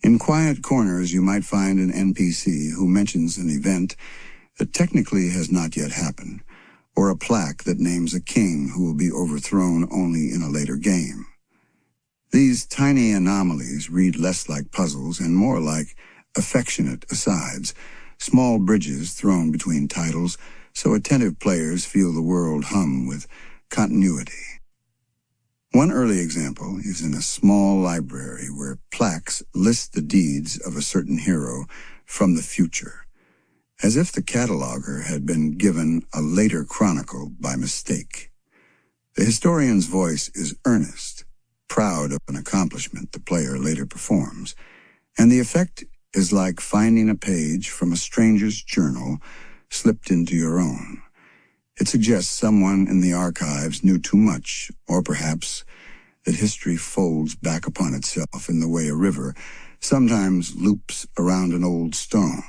Speaker 1: In quiet corners, you might find an NPC who mentions an event that technically has not yet happened, or a plaque that names a king who will be overthrown only in a later game. These tiny anomalies read less like puzzles and more like affectionate asides, small bridges thrown between titles so attentive players feel the world hum with continuity. One early example is in a small library where plaques list the deeds of a certain hero from the future, as if the cataloger had been given a later chronicle by mistake. The historian's voice is earnest, proud of an accomplishment the player later performs, and the effect is like finding a page from a stranger's journal slipped into your own. It suggests someone in the archives knew too much, or perhaps that history folds back upon itself in the way a river sometimes loops around an old stone.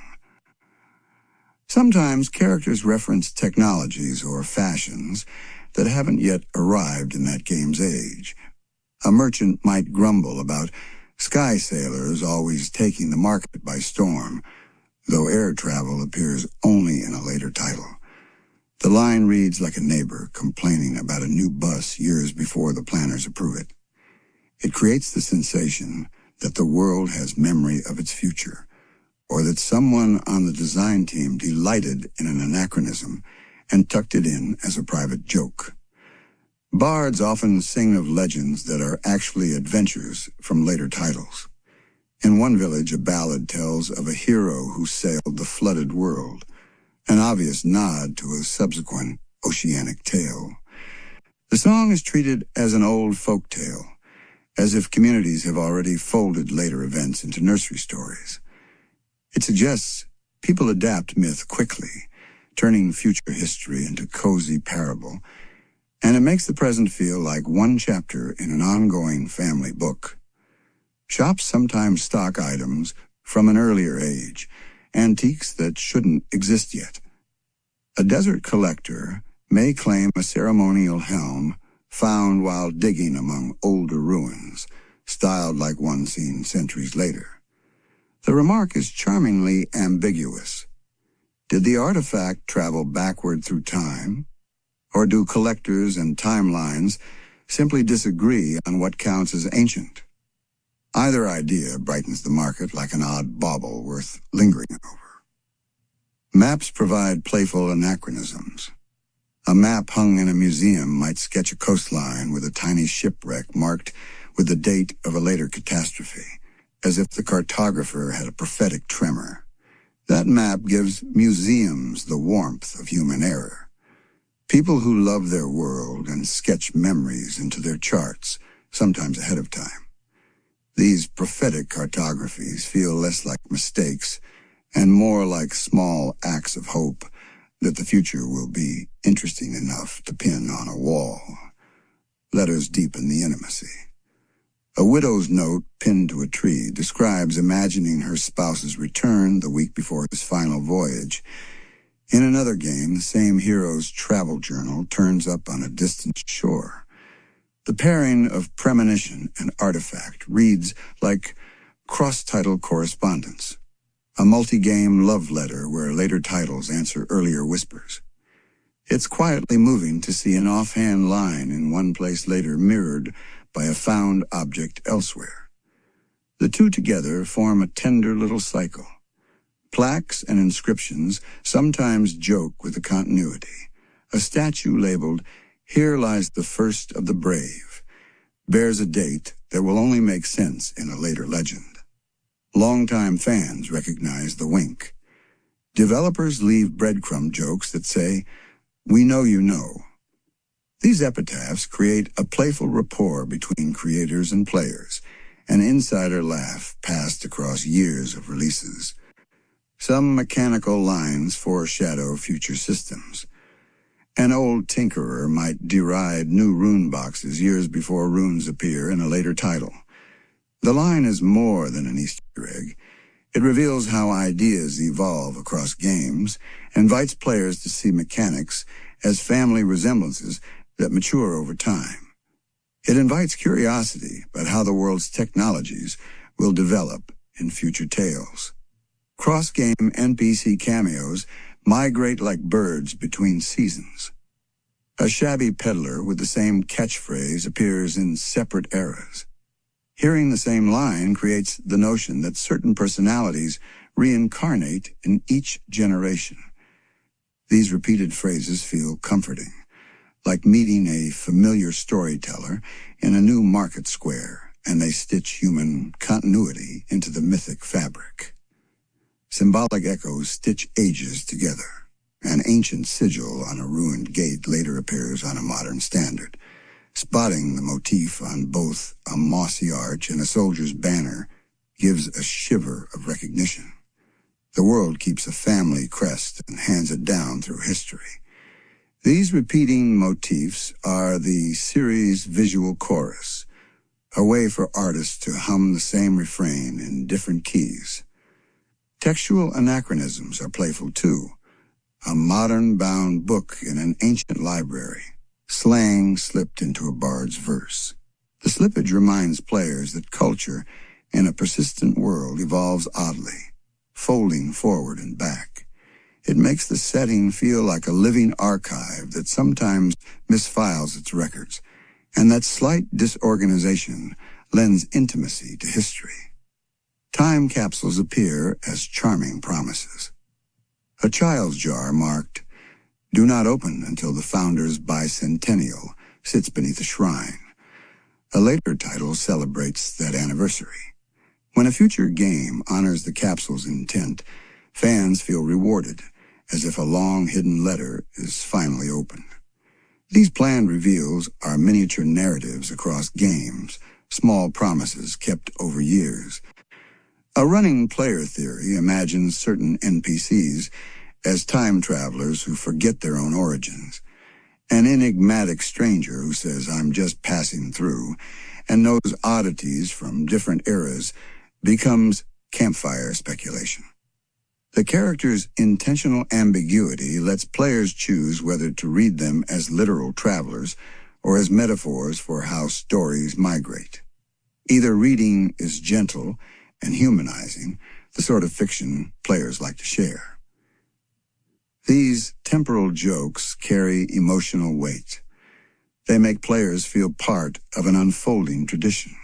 Speaker 1: Sometimes characters reference technologies or fashions that haven't yet arrived in that game's age. A merchant might grumble about sky sailors always taking the market by storm, though air travel appears only in a later title. The line reads like a neighbor complaining about a new bus years before the planners approve it. It creates the sensation that the world has memory of its future, or that someone on the design team delighted in an anachronism and tucked it in as a private joke. Bards often sing of legends that are actually adventures from later titles. In one village, a ballad tells of a hero who sailed the flooded world, an obvious nod to a subsequent oceanic tale. The song is treated as an old folk tale, as if communities have already folded later events into nursery stories. It suggests people adapt myth quickly, turning future history into cozy parable, and it makes the present feel like one chapter in an ongoing family book. Shops sometimes stock items from an earlier age, antiques that shouldn't exist yet. A desert collector may claim a ceremonial helm found while digging among older ruins, styled like one seen centuries later. The remark is charmingly ambiguous. Did the artifact travel backward through time, or do collectors and timelines simply disagree on what counts as ancient? Either idea brightens the market like an odd bauble worth lingering over. Maps provide playful anachronisms. A map hung in a museum might sketch a coastline with a tiny shipwreck marked with the date of a later catastrophe, as if the cartographer had a prophetic tremor. That map gives museums the warmth of human error. People who love their world and sketch memories into their charts, sometimes ahead of time. These prophetic cartographies feel less like mistakes and more like small acts of hope that the future will be interesting enough to pin on a wall. Letters deepen the intimacy. A widow's note pinned to a tree describes imagining her spouse's return the week before his final voyage. In another game, the same hero's travel journal turns up on a distant shore. The pairing of premonition and artifact reads like cross-title correspondence, a multi-game love letter where later titles answer earlier whispers. It's quietly moving to see an offhand line in one place later mirrored by a found object elsewhere. The two together form a tender little cycle. Plaques and inscriptions sometimes joke with the continuity. A statue labeled, "Here lies the first of the brave," bears a date that will only make sense in a later legend. Longtime fans recognize the wink. Developers leave breadcrumb jokes that say, "We know you know." These epitaphs create a playful rapport between creators and players, an insider laugh passed across years of releases. Some mechanical lines foreshadow future systems. An old tinkerer might deride new rune boxes years before runes appear in a later title. The line is more than an Easter egg. It reveals how ideas evolve across games, invites players to see mechanics as family resemblances that mature over time. It invites curiosity about how the world's technologies will develop in future tales. Cross-game NPC cameos migrate like birds between seasons. A shabby peddler with the same catchphrase appears in separate eras. Hearing the same line creates the notion that certain personalities reincarnate in each generation. These repeated phrases feel comforting, like meeting a familiar storyteller in a new market square, and they stitch human continuity into the mythic fabric. Symbolic echoes stitch ages together. An ancient sigil on a ruined gate later appears on a modern standard. Spotting the motif on both a mossy arch and a soldier's banner gives a shiver of recognition. The world keeps a family crest and hands it down through history. These repeating motifs are the series' visual chorus, a way for artists to hum the same refrain in different keys. Textual anachronisms are playful too. A modern-bound book in an ancient library, slang slipped into a bard's verse. The slippage reminds players that culture in a persistent world evolves oddly, folding forward and back. It makes the setting feel like a living archive that sometimes misfiles its records, and that slight disorganization lends intimacy to history. Time capsules appear as charming promises. A child's jar marked, "Do not open until the founder's bicentennial," sits beneath a shrine. A later title celebrates that anniversary. When a future game honors the capsule's intent, fans feel rewarded, as if a long-hidden letter is finally opened. These planned reveals are miniature narratives across games, small promises kept over years. A running player theory imagines certain NPCs as time travelers who forget their own origins. An enigmatic stranger who says, "I'm just passing through," and knows oddities from different eras becomes campfire speculation. The character's intentional ambiguity lets players choose whether to read them as literal travelers or as metaphors for how stories migrate. Either reading is gentle and humanizing, the sort of fiction players like to share. These temporal jokes carry emotional weight. They make players feel part of an unfolding tradition.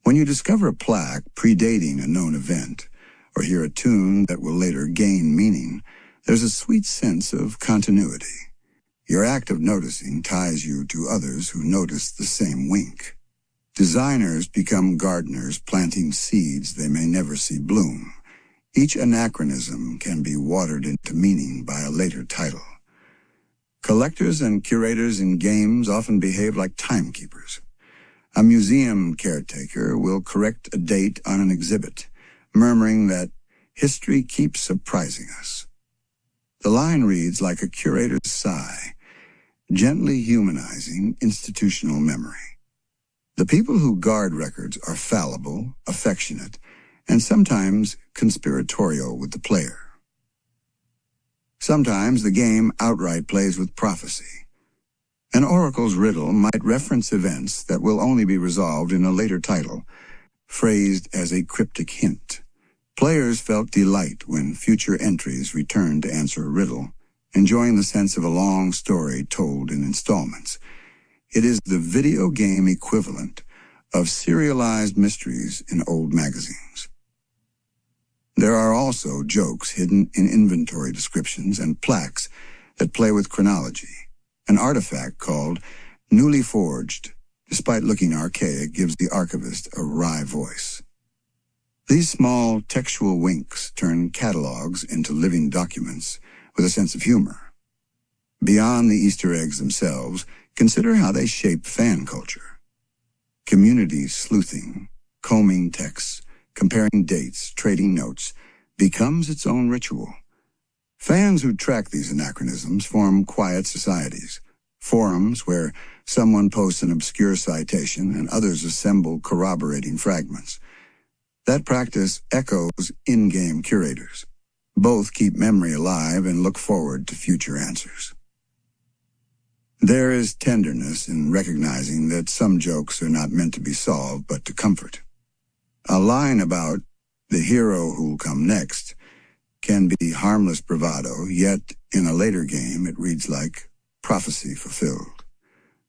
Speaker 1: When you discover a plaque predating a known event, or hear a tune that will later gain meaning, there's a sweet sense of continuity. Your act of noticing ties you to others who notice the same wink. Designers become gardeners planting seeds they may never see bloom. Each anachronism can be watered into meaning by a later title. Collectors and curators in games often behave like timekeepers. A museum caretaker will correct a date on an exhibit, murmuring that history keeps surprising us. The line reads like a curator's sigh, gently humanizing institutional memory. The people who guard records are fallible, affectionate, and sometimes conspiratorial with the player. Sometimes the game outright plays with prophecy. An oracle's riddle might reference events that will only be resolved in a later title, phrased as a cryptic hint. Players felt delight when future entries returned to answer a riddle, enjoying the sense of a long story told in installments. It is the video game equivalent of serialized mysteries in old magazines. There are also jokes hidden in inventory descriptions and plaques that play with chronology. An artifact called Newly Forged, despite looking archaic, gives the archivist a wry voice. These small textual winks turn catalogs into living documents with a sense of humor. Beyond the Easter eggs themselves, consider how they shape fan culture. Community sleuthing, combing texts, comparing dates, trading notes, becomes its own ritual. Fans who track these anachronisms form quiet societies, forums where someone posts an obscure citation and others assemble corroborating fragments. That practice echoes in-game curators. Both keep memory alive and look forward to future answers. There is tenderness in recognizing that some jokes are not meant to be solved but to comfort. A line about the hero who'll come next can be harmless bravado, yet in a later game it reads like prophecy fulfilled.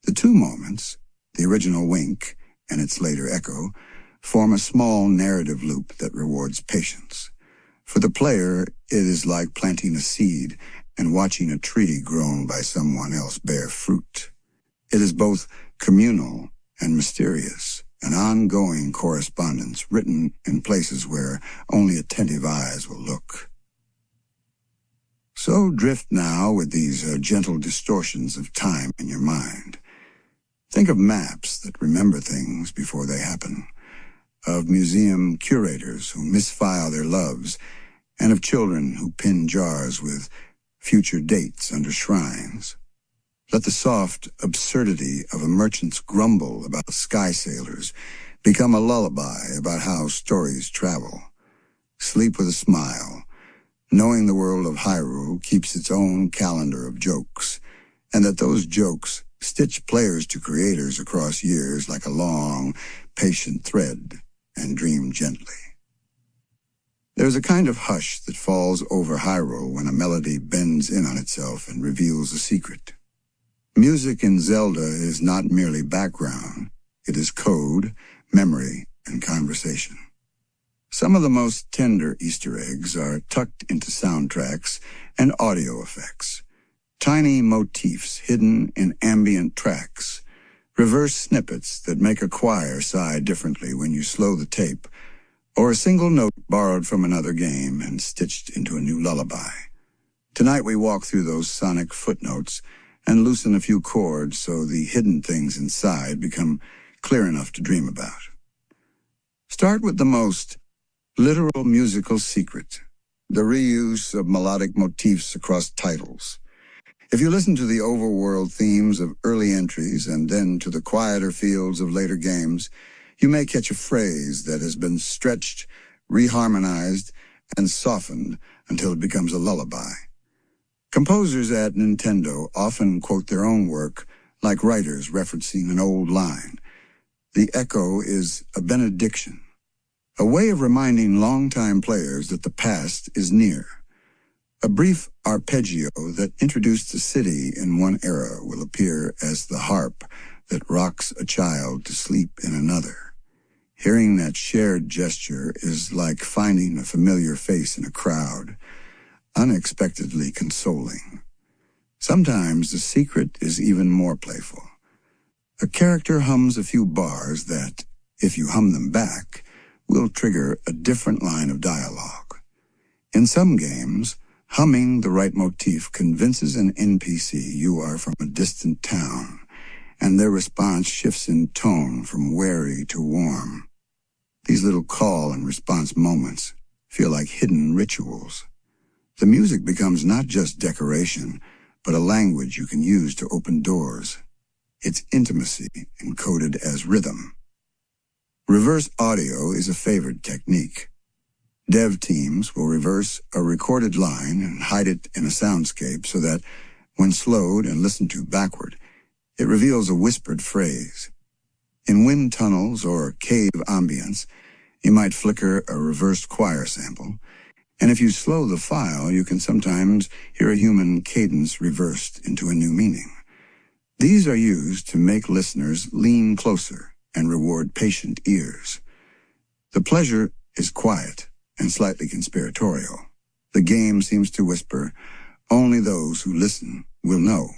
Speaker 1: The two moments, the original wink and its later echo, form a small narrative loop that rewards patience. For the player, it is like planting a seed and watching a tree grown by someone else bear fruit. It is both communal and mysterious, an ongoing correspondence written in places where only attentive eyes will look. So drift now with these gentle distortions of time in your mind. Think of maps that remember things before they happen, of museum curators who misfile their loves, and of children who pin jars with future dates under shrines. Let the soft absurdity of a merchant's grumble about sky sailors become a lullaby about how stories travel. Sleep with a smile, knowing the world of Hyrule keeps its own calendar of jokes, and that those jokes stitch players to creators across years like a long, patient thread, and dream gently. There's a kind of hush that falls over Hyrule when a melody bends in on itself and reveals a secret. Music in Zelda is not merely background, it is code, memory, and conversation. Some of the most tender Easter eggs are tucked into soundtracks and audio effects. Tiny motifs hidden in ambient tracks, reverse snippets that make a choir sigh differently when you slow the tape, or a single note borrowed from another game and stitched into a new lullaby. Tonight we walk through those sonic footnotes and loosen a few chords so the hidden things inside become clear enough to dream about. Start with the most literal musical secret, the reuse of melodic motifs across titles. If you listen to the overworld themes of early entries and then to the quieter fields of later games, you may catch a phrase that has been stretched, reharmonized, and softened until it becomes a lullaby. Composers at Nintendo often quote their own work like writers referencing an old line. The echo is a benediction, a way of reminding longtime players that the past is near. A brief arpeggio that introduced the city in one era will appear as the harp that rocks a child to sleep in another. Hearing that shared gesture is like finding a familiar face in a crowd, unexpectedly consoling. Sometimes the secret is even more playful. A character hums a few bars that, if you hum them back, will trigger a different line of dialogue. In some games, humming the right motif convinces an NPC you are from a distant town, and their response shifts in tone from wary to warm. These little call and response moments feel like hidden rituals. The music becomes not just decoration, but a language you can use to open doors. It's intimacy encoded as rhythm. Reverse audio is a favored technique. Dev teams will reverse a recorded line and hide it in a soundscape so that, when slowed and listened to backward, it reveals a whispered phrase. In wind tunnels or cave ambience, you might flicker a reversed choir sample, and if you slow the file, you can sometimes hear a human cadence reversed into a new meaning. These are used to make listeners lean closer and reward patient ears. The pleasure is quiet and slightly conspiratorial. The game seems to whisper, only those who listen will know.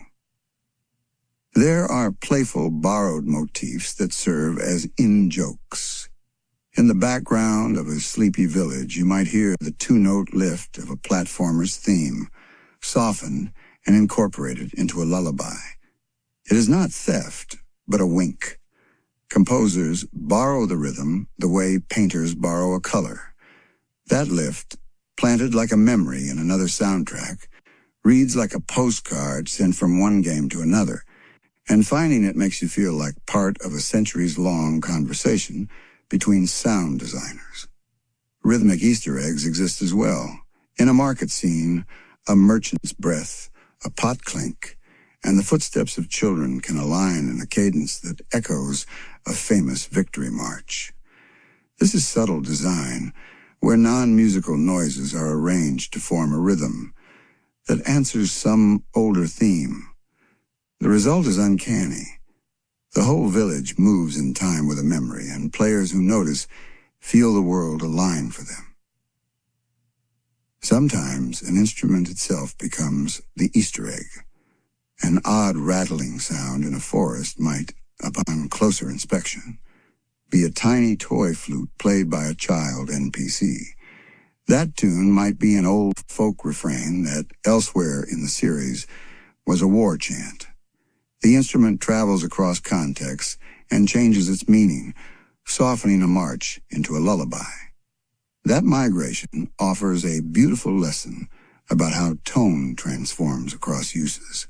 Speaker 1: There are playful borrowed motifs that serve as in-jokes. In the background of a sleepy village, you might hear the two-note lift of a platformer's theme, softened and incorporated into a lullaby. It is not theft, but a wink. Composers borrow the rhythm the way painters borrow a color. That lift, planted like a memory in another soundtrack, reads like a postcard sent from one game to another, and finding it makes you feel like part of a centuries-long conversation between sound designers. Rhythmic Easter eggs exist as well. In a market scene, a merchant's breath, a pot clink, and the footsteps of children can align in a cadence that echoes a famous victory march. This is subtle design, where non-musical noises are arranged to form a rhythm that answers some older theme. The result is uncanny. The whole village moves in time with a memory, and players who notice feel the world align for them. Sometimes an instrument itself becomes the Easter egg. An odd rattling sound in a forest might, upon closer inspection, be a tiny toy flute played by a child NPC. That tune might be an old folk refrain that, elsewhere in the series, was a war chant. The instrument travels across contexts and changes its meaning, softening a march into a lullaby. That migration offers a beautiful lesson about how tone transforms across uses.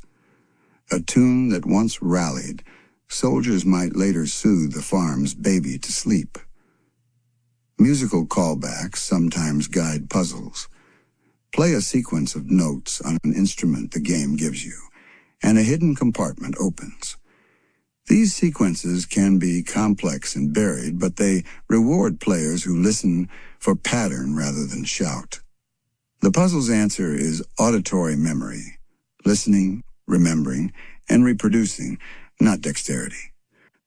Speaker 1: A tune that once rallied, soldiers might later soothe the farm's baby to sleep. Musical callbacks sometimes guide puzzles. Play a sequence of notes on an instrument the game gives you, and a hidden compartment opens. These sequences can be complex and varied, but they reward players who listen for pattern rather than shout. The puzzle's answer is auditory memory, listening, remembering, and reproducing, not dexterity.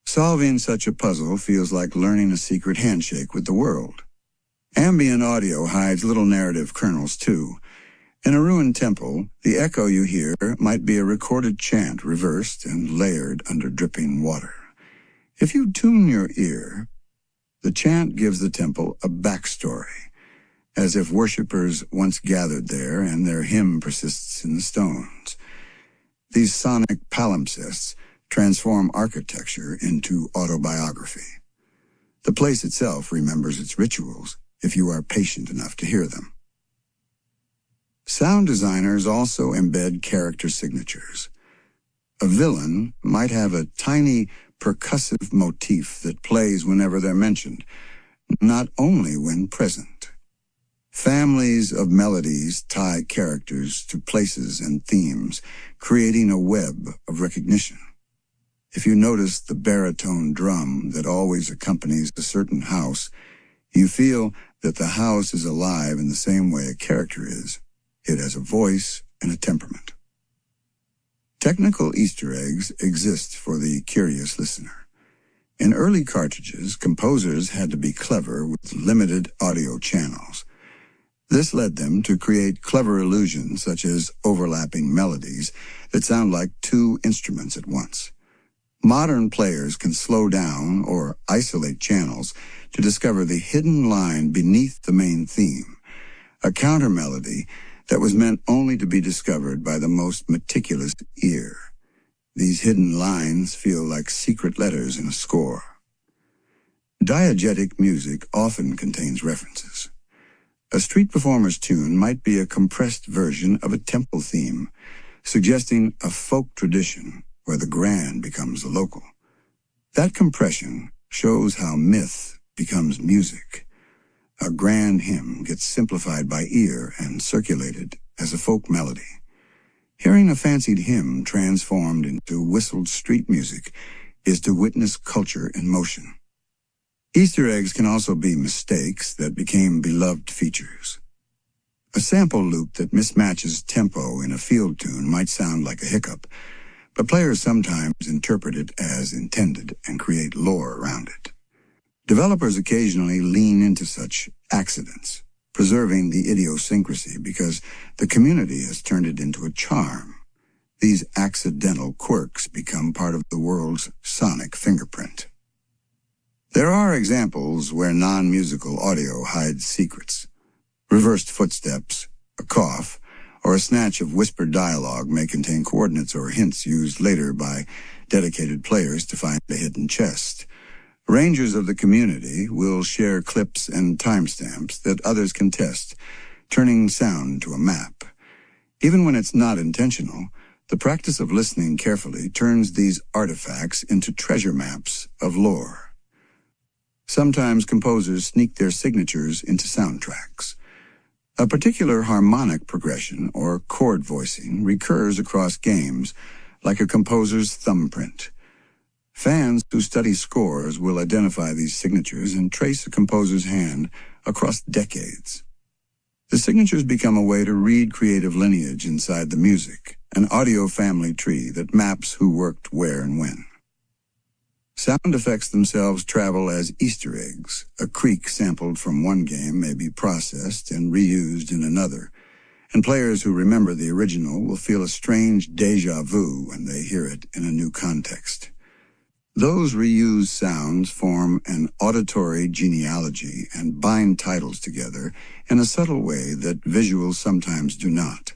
Speaker 1: Solving such a puzzle feels like learning a secret handshake with the world. Ambient audio hides little narrative kernels, too. In a ruined temple, the echo you hear might be a recorded chant reversed and layered under dripping water. If you tune your ear, the chant gives the temple a backstory, as if worshippers once gathered there and their hymn persists in the stones. These sonic palimpsests transform architecture into autobiography. The place itself remembers its rituals if you are patient enough to hear them. Sound designers also embed character signatures. A villain might have a tiny percussive motif that plays whenever they're mentioned, not only when present. Families of melodies tie characters to places and themes, creating a web of recognition. If you notice the baritone drum that always accompanies a certain house, you feel that the house is alive in the same way a character is. It has a voice and a temperament. Technical Easter eggs exist for the curious listener. In early cartridges, composers had to be clever with limited audio channels. This led them to create clever illusions such as overlapping melodies that sound like two instruments at once. Modern players can slow down or isolate channels to discover the hidden line beneath the main theme, a counter melody that was meant only to be discovered by the most meticulous ear. These hidden lines feel like secret letters in a score. Diegetic music often contains references. A street performer's tune might be a compressed version of a temple theme, suggesting a folk tradition where the grand becomes the local. That compression shows how myth becomes music. A grand hymn gets simplified by ear and circulated as a folk melody. Hearing a fancied hymn transformed into whistled street music is to witness culture in motion. Easter eggs can also be mistakes that became beloved features. A sample loop that mismatches tempo in a field tune might sound like a hiccup, but players sometimes interpret it as intended and create lore around it. Developers occasionally lean into such accidents, preserving the idiosyncrasy because the community has turned it into a charm. These accidental quirks become part of the world's sonic fingerprint. There are examples where non-musical audio hides secrets. Reversed footsteps, a cough, or a snatch of whispered dialogue may contain coordinates or hints used later by dedicated players to find a hidden chest. Rangers of the community will share clips and timestamps that others can test, turning sound into a map. Even when it's not intentional, the practice of listening carefully turns these artifacts into treasure maps of lore. Sometimes composers sneak their signatures into soundtracks. A particular harmonic progression or chord voicing recurs across games like a composer's thumbprint. Fans who study scores will identify these signatures and trace a composer's hand across decades. The signatures become a way to read creative lineage inside the music, an audio family tree that maps who worked where and when. Sound effects themselves travel as Easter eggs. A creak sampled from one game may be processed and reused in another, and players who remember the original will feel a strange déjà vu when they hear it in a new context. Those reused sounds form an auditory genealogy and bind titles together in a subtle way that visuals sometimes do not.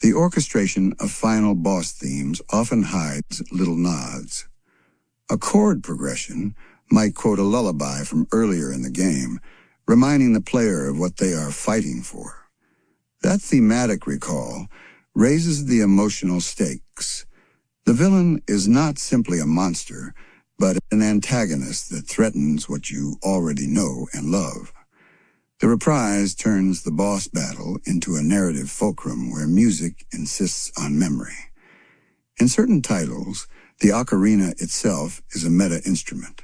Speaker 1: The orchestration of final boss themes often hides little nods. A chord progression might quote a lullaby from earlier in the game, reminding the player of what they are fighting for. That thematic recall raises the emotional stakes. The villain is not simply a monster, but an antagonist that threatens what you already know and love. The reprise turns the boss battle into a narrative fulcrum where music insists on memory. In certain titles, the ocarina itself is a meta-instrument.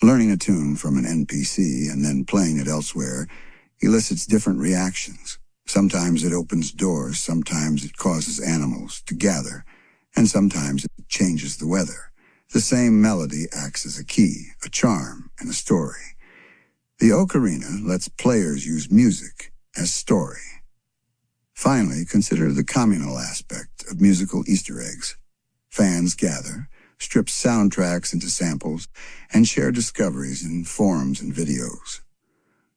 Speaker 1: Learning a tune from an NPC and then playing it elsewhere elicits different reactions. Sometimes it opens doors, sometimes it causes animals to gather, and sometimes it changes the weather. The same melody acts as a key, a charm, and a story. The ocarina lets players use music as story. Finally, consider the communal aspect of musical Easter eggs. Fans gather, strip soundtracks into samples, and share discoveries in forums and videos.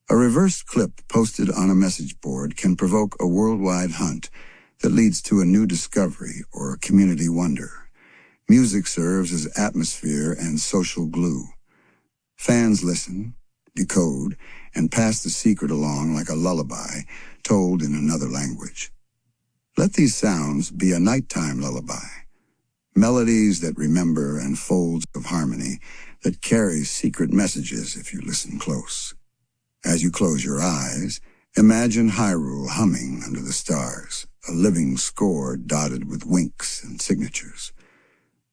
Speaker 1: A reversed clip posted on a message board can provoke a worldwide hunt that leads to a new discovery or a community wonder. Music serves as atmosphere and social glue. Fans listen, decode, and pass the secret along like a lullaby told in another language. Let these sounds be a nighttime lullaby. Melodies that remember and folds of harmony that carry secret messages if you listen close. As you close your eyes, imagine Hyrule humming under the stars, a living score dotted with winks and signatures.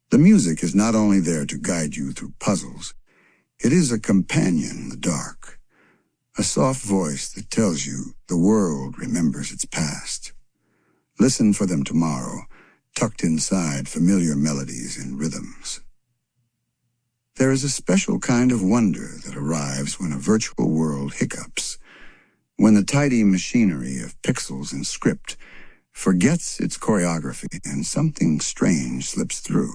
Speaker 1: The music is not only there to guide you through puzzles, it is a companion in the dark, a soft voice that tells you the world remembers its past. Listen for them tomorrow, tucked inside familiar melodies and rhythms. There is a special kind of wonder that arrives when a virtual world hiccups, when the tidy machinery of pixels and script forgets its choreography and something strange slips through.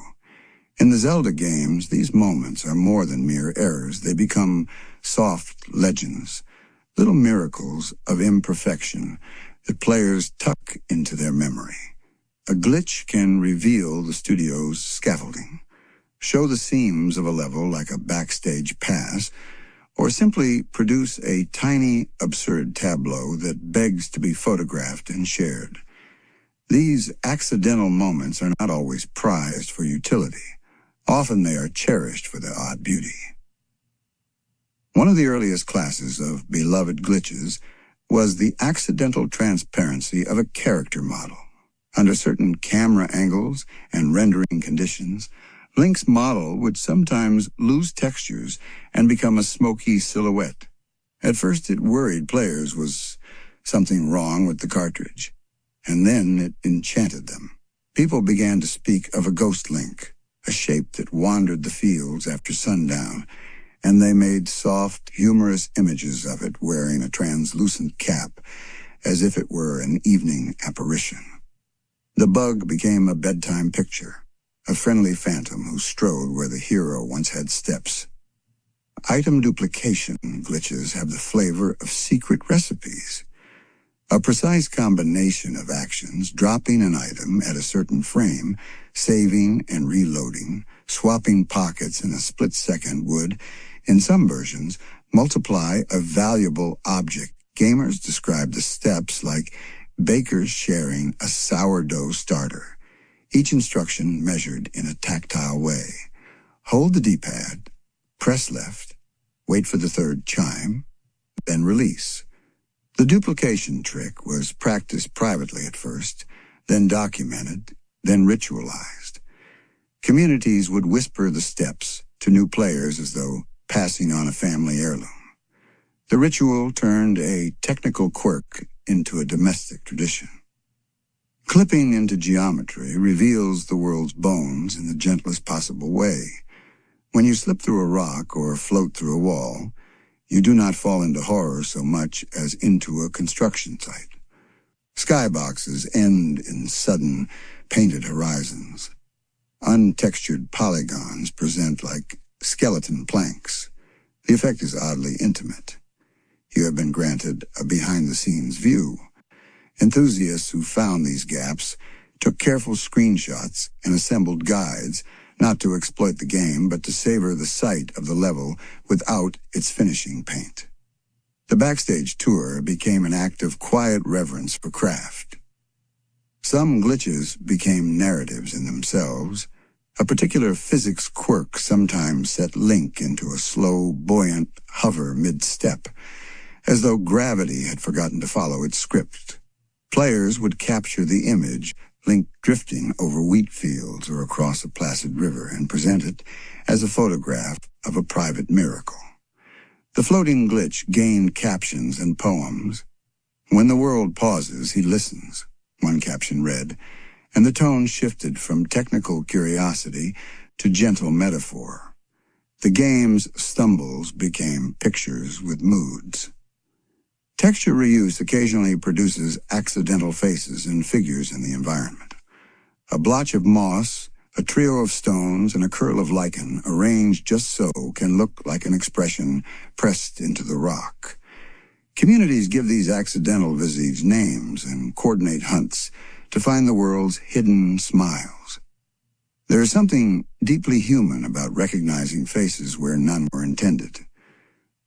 Speaker 1: In the Zelda games, these moments are more than mere errors. They become soft legends, little miracles of imperfection that players tuck into their memory. A glitch can reveal the studio's scaffolding, show the seams of a level like a backstage pass, or simply produce a tiny, absurd tableau that begs to be photographed and shared. These accidental moments are not always prized for utility. Often they are cherished for their odd beauty. One of the earliest classes of beloved glitches was the accidental transparency of a character model. Under certain camera angles and rendering conditions, Link's model would sometimes lose textures and become a smoky silhouette. At first it worried players was something wrong with the cartridge, and then it enchanted them. People began to speak of a ghost Link, a shape that wandered the fields after sundown, and they made soft, humorous images of it wearing a translucent cap, as if it were an evening apparition. The bug became a bedtime picture, a friendly phantom who strode where the hero once had steps. Item duplication glitches have the flavor of secret recipes. A precise combination of actions, dropping an item at a certain frame, saving and reloading, swapping pockets in a split second would, in some versions, multiply a valuable object. Gamers describe the steps like bakers sharing a sourdough starter, each instruction measured in a tactile way. Hold the D-pad, press left, wait for the third chime, then release. The duplication trick was practiced privately at first, then documented, then ritualized. Communities would whisper the steps to new players as though passing on a family heirloom. The ritual turned a technical quirk into a domestic tradition. Clipping into geometry reveals the world's bones in the gentlest possible way. When you slip through a rock or float through a wall, you do not fall into horror so much as into a construction site. Skyboxes end in sudden, painted horizons. Untextured polygons present like skeleton planks. The effect is oddly intimate. You have been granted a behind-the-scenes view. Enthusiasts who found these gaps took careful screenshots and assembled guides, not to exploit the game, but to savor the sight of the level without its finishing paint. The backstage tour became an act of quiet reverence for craft. Some glitches became narratives in themselves. A particular physics quirk sometimes set Link into a slow, buoyant hover mid-step, as though gravity had forgotten to follow its script. Players would capture the image, Link drifting over wheat fields or across a placid river, and present it as a photograph of a private miracle. The floating glitch gained captions and poems. When the world pauses, he listens, one caption read, and the tone shifted from technical curiosity to gentle metaphor. The game's stumbles became pictures with moods. Texture reuse occasionally produces accidental faces and figures in the environment. A blotch of moss, a trio of stones, and a curl of lichen arranged just so can look like an expression pressed into the rock. Communities give these accidental visage names and coordinate hunts to find the world's hidden smiles. There is something deeply human about recognizing faces where none were intended.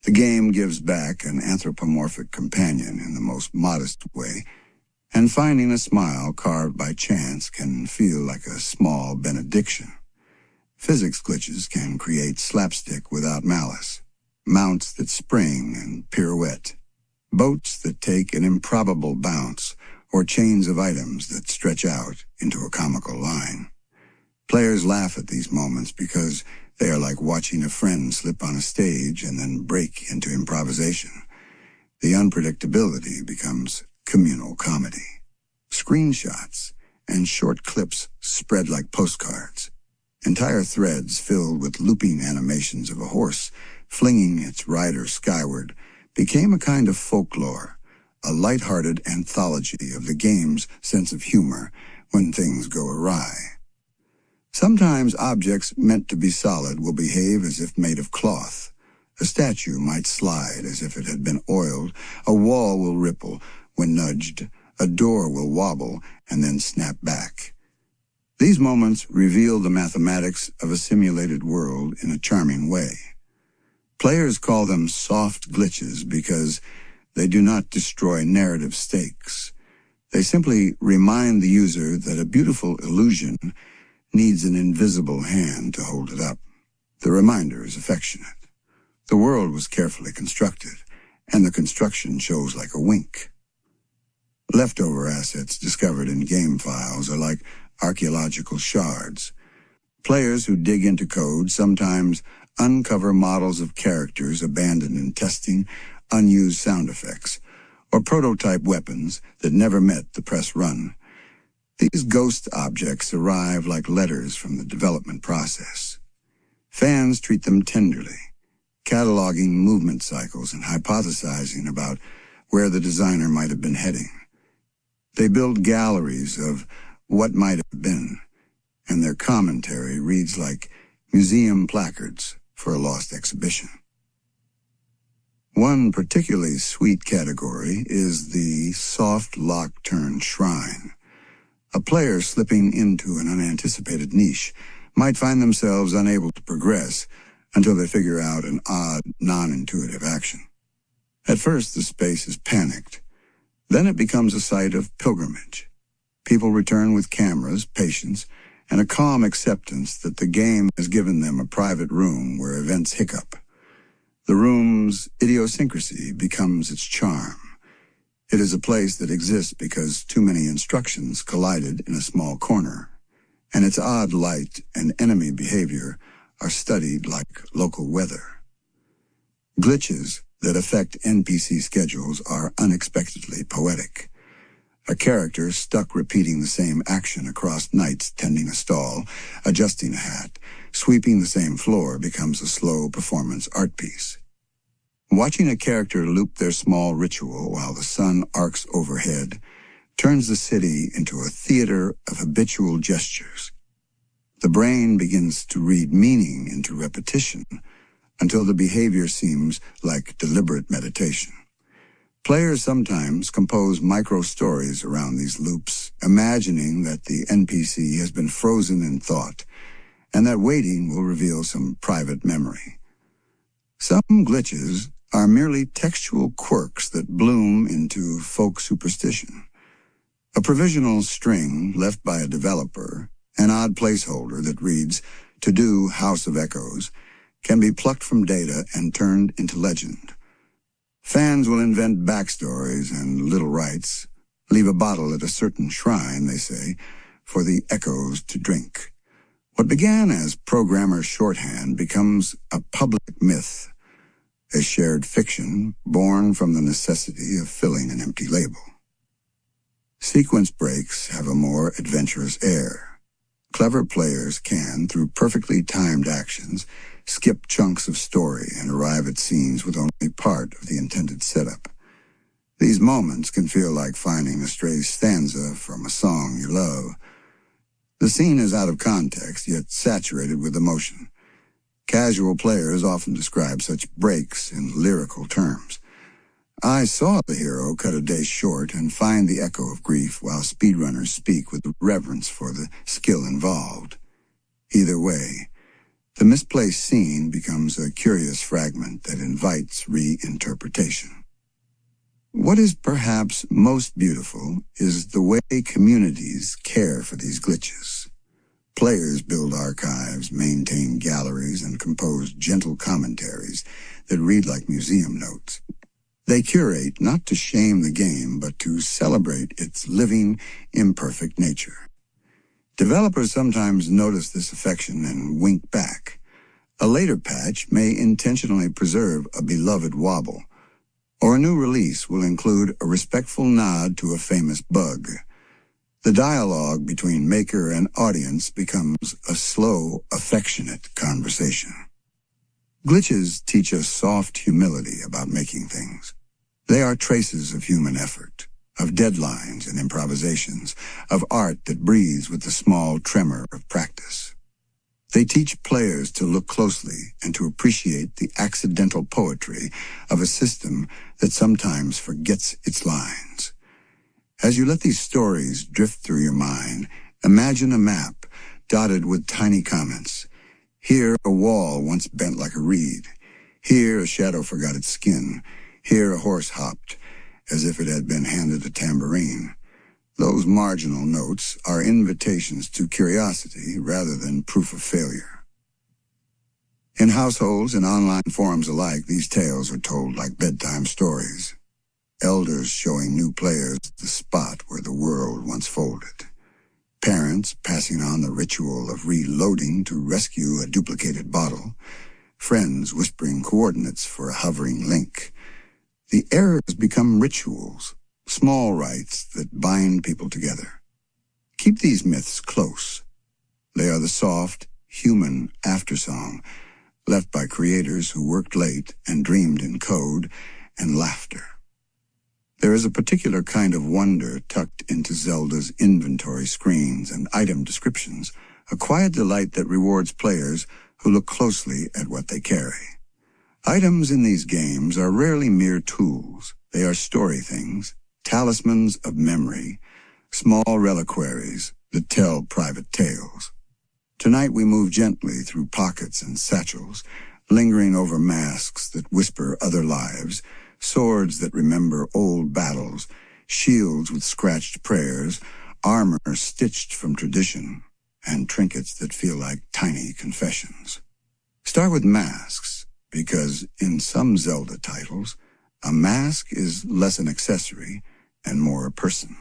Speaker 1: The game gives back an anthropomorphic companion in the most modest way, and finding a smile carved by chance can feel like a small benediction. Physics glitches can create slapstick without malice, mounts that spring and pirouette, boats that take an improbable bounce, or chains of items that stretch out into a comical line. Players laugh at these moments because they are like watching a friend slip on a stage and then break into improvisation. The unpredictability becomes communal comedy. Screenshots and short clips spread like postcards. Entire threads filled with looping animations of a horse flinging its rider skyward became a kind of folklore, a light-hearted anthology of the game's sense of humor when things go awry. Sometimes objects meant to be solid will behave as if made of cloth. A statue might slide as if it had been oiled, a wall will ripple when nudged, a door will wobble and then snap back. These moments reveal the mathematics of a simulated world in a charming way. Players call them soft glitches because they do not destroy narrative stakes. They simply remind the user that a beautiful illusion needs an invisible hand to hold it up. The reminder is affectionate. The world was carefully constructed, and the construction shows like a wink. Leftover assets discovered in game files are like archaeological shards. Players who dig into code sometimes uncover models of characters abandoned in testing, unused sound effects, or prototype weapons that never met the press run. These ghost objects arrive like letters from the development process. Fans treat them tenderly, cataloging movement cycles and hypothesizing about where the designer might have been heading. They build galleries of what might have been, and their commentary reads like museum placards for a lost exhibition. One particularly sweet category is the soft lock-turn shrine. A player slipping into an unanticipated niche might find themselves unable to progress until they figure out an odd, non-intuitive action. At first, the space is panicked. Then it becomes a site of pilgrimage. People return with cameras, patience, and a calm acceptance that the game has given them a private room where events hiccup. The room's idiosyncrasy becomes its charm. It is a place that exists because too many instructions collided in a small corner, and its odd light and enemy behavior are studied like local weather. Glitches that affect NPC schedules are unexpectedly poetic. A character stuck repeating the same action across nights, tending a stall, adjusting a hat, sweeping the same floor becomes a slow performance art piece. Watching a character loop their small ritual while the sun arcs overhead turns the city into a theater of habitual gestures. The brain begins to read meaning into repetition until the behavior seems like deliberate meditation. Players sometimes compose micro-stories around these loops, imagining that the NPC has been frozen in thought, and that waiting will reveal some private memory. Some glitches are merely textual quirks that bloom into folk superstition. A provisional string left by a developer, an odd placeholder that reads, "To do House of Echoes," can be plucked from data and turned into legend. Fans will invent backstories and little rites, leave a bottle at a certain shrine, they say, for the echoes to drink. What began as programmer shorthand becomes a public myth, a shared fiction born from the necessity of filling an empty label. Sequence breaks have a more adventurous air. Clever players can, through perfectly timed actions, skip chunks of story and arrive at scenes with only part of the intended setup. These moments can feel like finding a stray stanza from a song you love. The scene is out of context, yet saturated with emotion. Casual players often describe such breaks in lyrical terms. I saw the hero cut a day short and find the echo of grief while speedrunners speak with reverence for the skill involved. Either way, the misplaced scene becomes a curious fragment that invites reinterpretation. What is perhaps most beautiful is the way communities care for these glitches. Players build archives, maintain galleries, and compose gentle commentaries that read like museum notes. They curate not to shame the game, but to celebrate its living, imperfect nature. Developers sometimes notice this affection and wink back. A later patch may intentionally preserve a beloved wobble, or a new release will include a respectful nod to a famous bug. The dialogue between maker and audience becomes a slow, affectionate conversation. Glitches teach us soft humility about making things. They are traces of human effort, of deadlines and improvisations, of art that breathes with the small tremor of practice. They teach players to look closely and to appreciate the accidental poetry of a system that sometimes forgets its lines. As you let these stories drift through your mind, imagine a map dotted with tiny comments. Here a wall once bent like a reed. Here a shadow forgot its skin. Here a horse hopped, as if it had been handed a tambourine. Those marginal notes are invitations to curiosity rather than proof of failure. In households and online forums alike, these tales are told like bedtime stories. Elders showing new players the spot where the world once folded. Parents passing on the ritual of reloading to rescue a duplicated bottle. Friends whispering coordinates for a hovering link. The errors become rituals, small rites that bind people together. Keep these myths close. They are the soft, human aftersong left by creators who worked late and dreamed in code and laughter. There is a particular kind of wonder tucked into Zelda's inventory screens and item descriptions, a quiet delight that rewards players who look closely at what they carry. Items in these games are rarely mere tools. They are story things, talismans of memory, small reliquaries that tell private tales. Tonight we move gently through pockets and satchels, lingering over masks that whisper other lives, swords that remember old battles, shields with scratched prayers, armor stitched from tradition, and trinkets that feel like tiny confessions. Start with masks, because in some Zelda titles, a mask is less an accessory and more a person.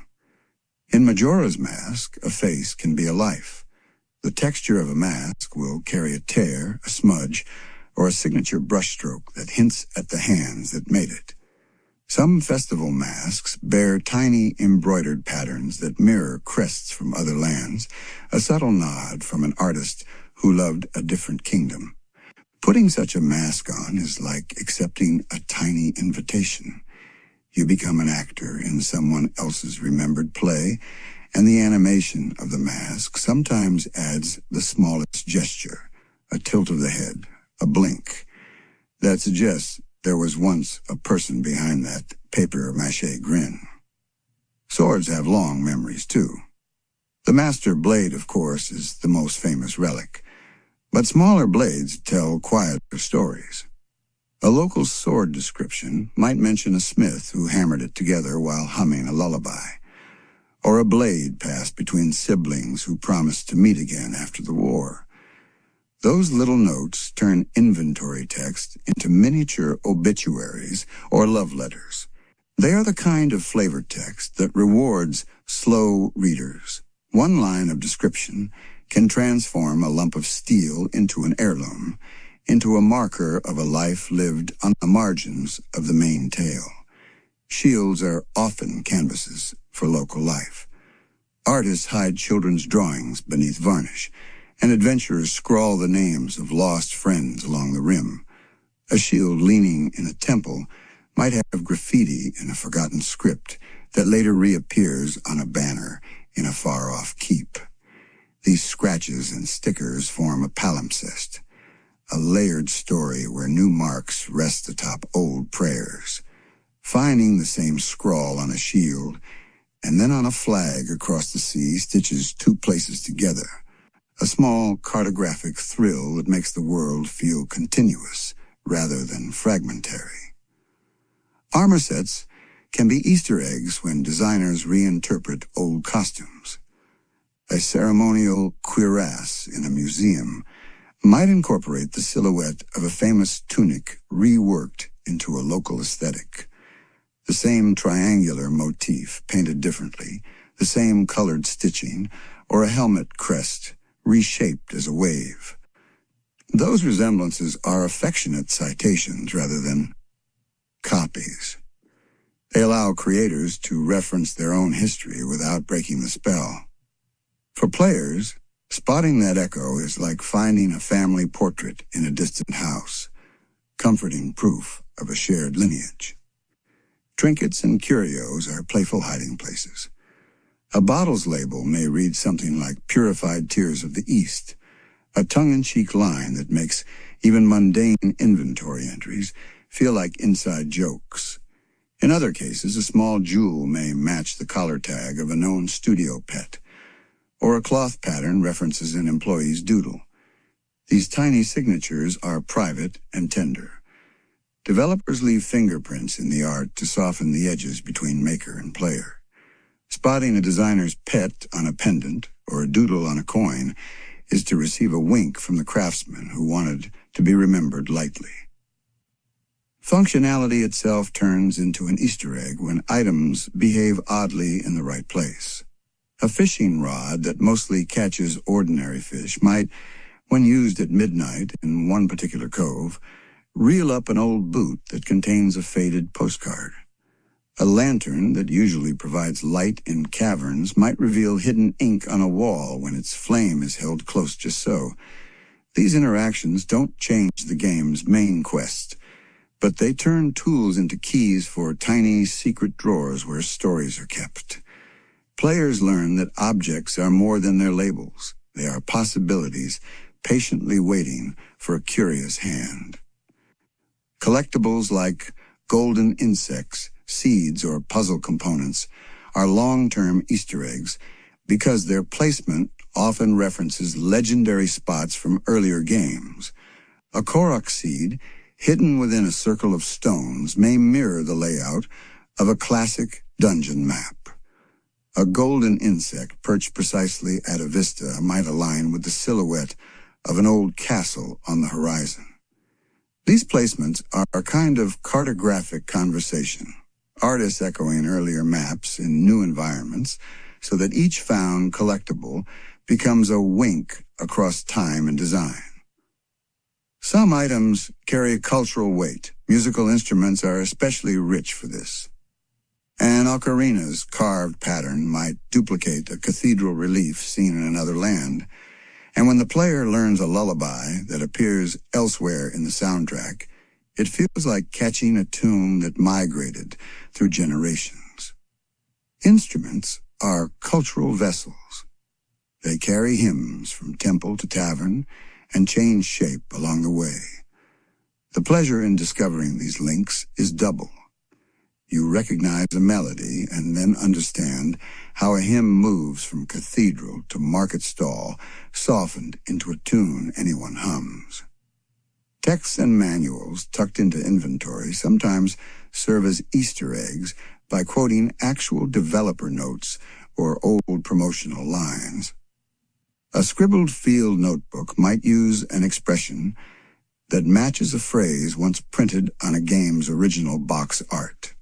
Speaker 1: In Majora's Mask, a face can be a life. The texture of a mask will carry a tear, a smudge, or a signature brushstroke that hints at the hands that made it. Some festival masks bear tiny embroidered patterns that mirror crests from other lands, a subtle nod from an artist who loved a different kingdom. Putting such a mask on is like accepting a tiny invitation. You become an actor in someone else's remembered play, and the animation of the mask sometimes adds the smallest gesture, a tilt of the head, a blink, that suggests there was once a person behind that papier-mâché grin. Swords have long memories, too. The Master Blade, of course, is the most famous relic, but smaller blades tell quieter stories. A local sword description might mention a smith who hammered it together while humming a lullaby, or a blade passed between siblings who promised to meet again after the war. Those little notes turn inventory text into miniature obituaries or love letters. They are the kind of flavor text that rewards slow readers. One line of description can transform a lump of steel into an heirloom, into a marker of a life lived on the margins of the main tale. Shields are often canvases for local life. Artists hide children's drawings beneath varnish, and adventurers scrawl the names of lost friends along the rim. A shield leaning in a temple might have graffiti in a forgotten script that later reappears on a banner in a far-off keep. These scratches and stickers form a palimpsest, a layered story where new marks rest atop old prayers. Finding the same scrawl on a shield and then on a flag across the sea stitches two places together, a small cartographic thrill that makes the world feel continuous rather than fragmentary. Armor sets can be Easter eggs when designers reinterpret old costumes. A ceremonial cuirass in a museum might incorporate the silhouette of a famous tunic reworked into a local aesthetic. The same triangular motif painted differently, the same colored stitching, or a helmet crest reshaped as a wave. Those resemblances are affectionate citations rather than copies. They allow creators to reference their own history without breaking the spell. For players, spotting that echo is like finding a family portrait in a distant house, comforting proof of a shared lineage. Trinkets and curios are playful hiding places. A bottle's label may read something like Purified Tears of the East, a tongue-in-cheek line that makes even mundane inventory entries feel like inside jokes. In other cases, a small jewel may match the collar tag of a known studio pet, or a cloth pattern references an employee's doodle. These tiny signatures are private and tender. Developers leave fingerprints in the art to soften the edges between maker and player. Spotting a designer's pet on a pendant or a doodle on a coin is to receive a wink from the craftsman who wanted to be remembered lightly. Functionality itself turns into an Easter egg when items behave oddly in the right place. A fishing rod that mostly catches ordinary fish might, when used at midnight in one particular cove, reel up an old boot that contains a faded postcard. A lantern that usually provides light in caverns might reveal hidden ink on a wall when its flame is held close just so. These interactions don't change the game's main quest, but they turn tools into keys for tiny secret drawers where stories are kept. Players learn that objects are more than their labels. They are possibilities patiently waiting for a curious hand. Collectibles like golden insects, seeds, or puzzle components are long-term Easter eggs because their placement often references legendary spots from earlier games. A Korok seed, hidden within a circle of stones, may mirror the layout of a classic dungeon map. A golden insect perched precisely at a vista might align with the silhouette of an old castle on the horizon. These placements are a kind of cartographic conversation, artists echoing earlier maps in new environments so that each found collectible becomes a wink across time and design. Some items carry cultural weight. Musical instruments are especially rich for this. An ocarina's carved pattern might duplicate a cathedral relief seen in another land, and when the player learns a lullaby that appears elsewhere in the soundtrack, it feels like catching a tune that migrated through generations. Instruments are cultural vessels. They carry hymns from temple to tavern and change shape along the way. The pleasure in discovering these links is double. You recognize a melody and then understand how a hymn moves from cathedral to market stall, softened into a tune anyone hums. Texts and manuals tucked into inventory sometimes serve as Easter eggs by quoting actual developer notes or old promotional lines. A scribbled field notebook might use an expression that matches a phrase once printed on a game's original box art.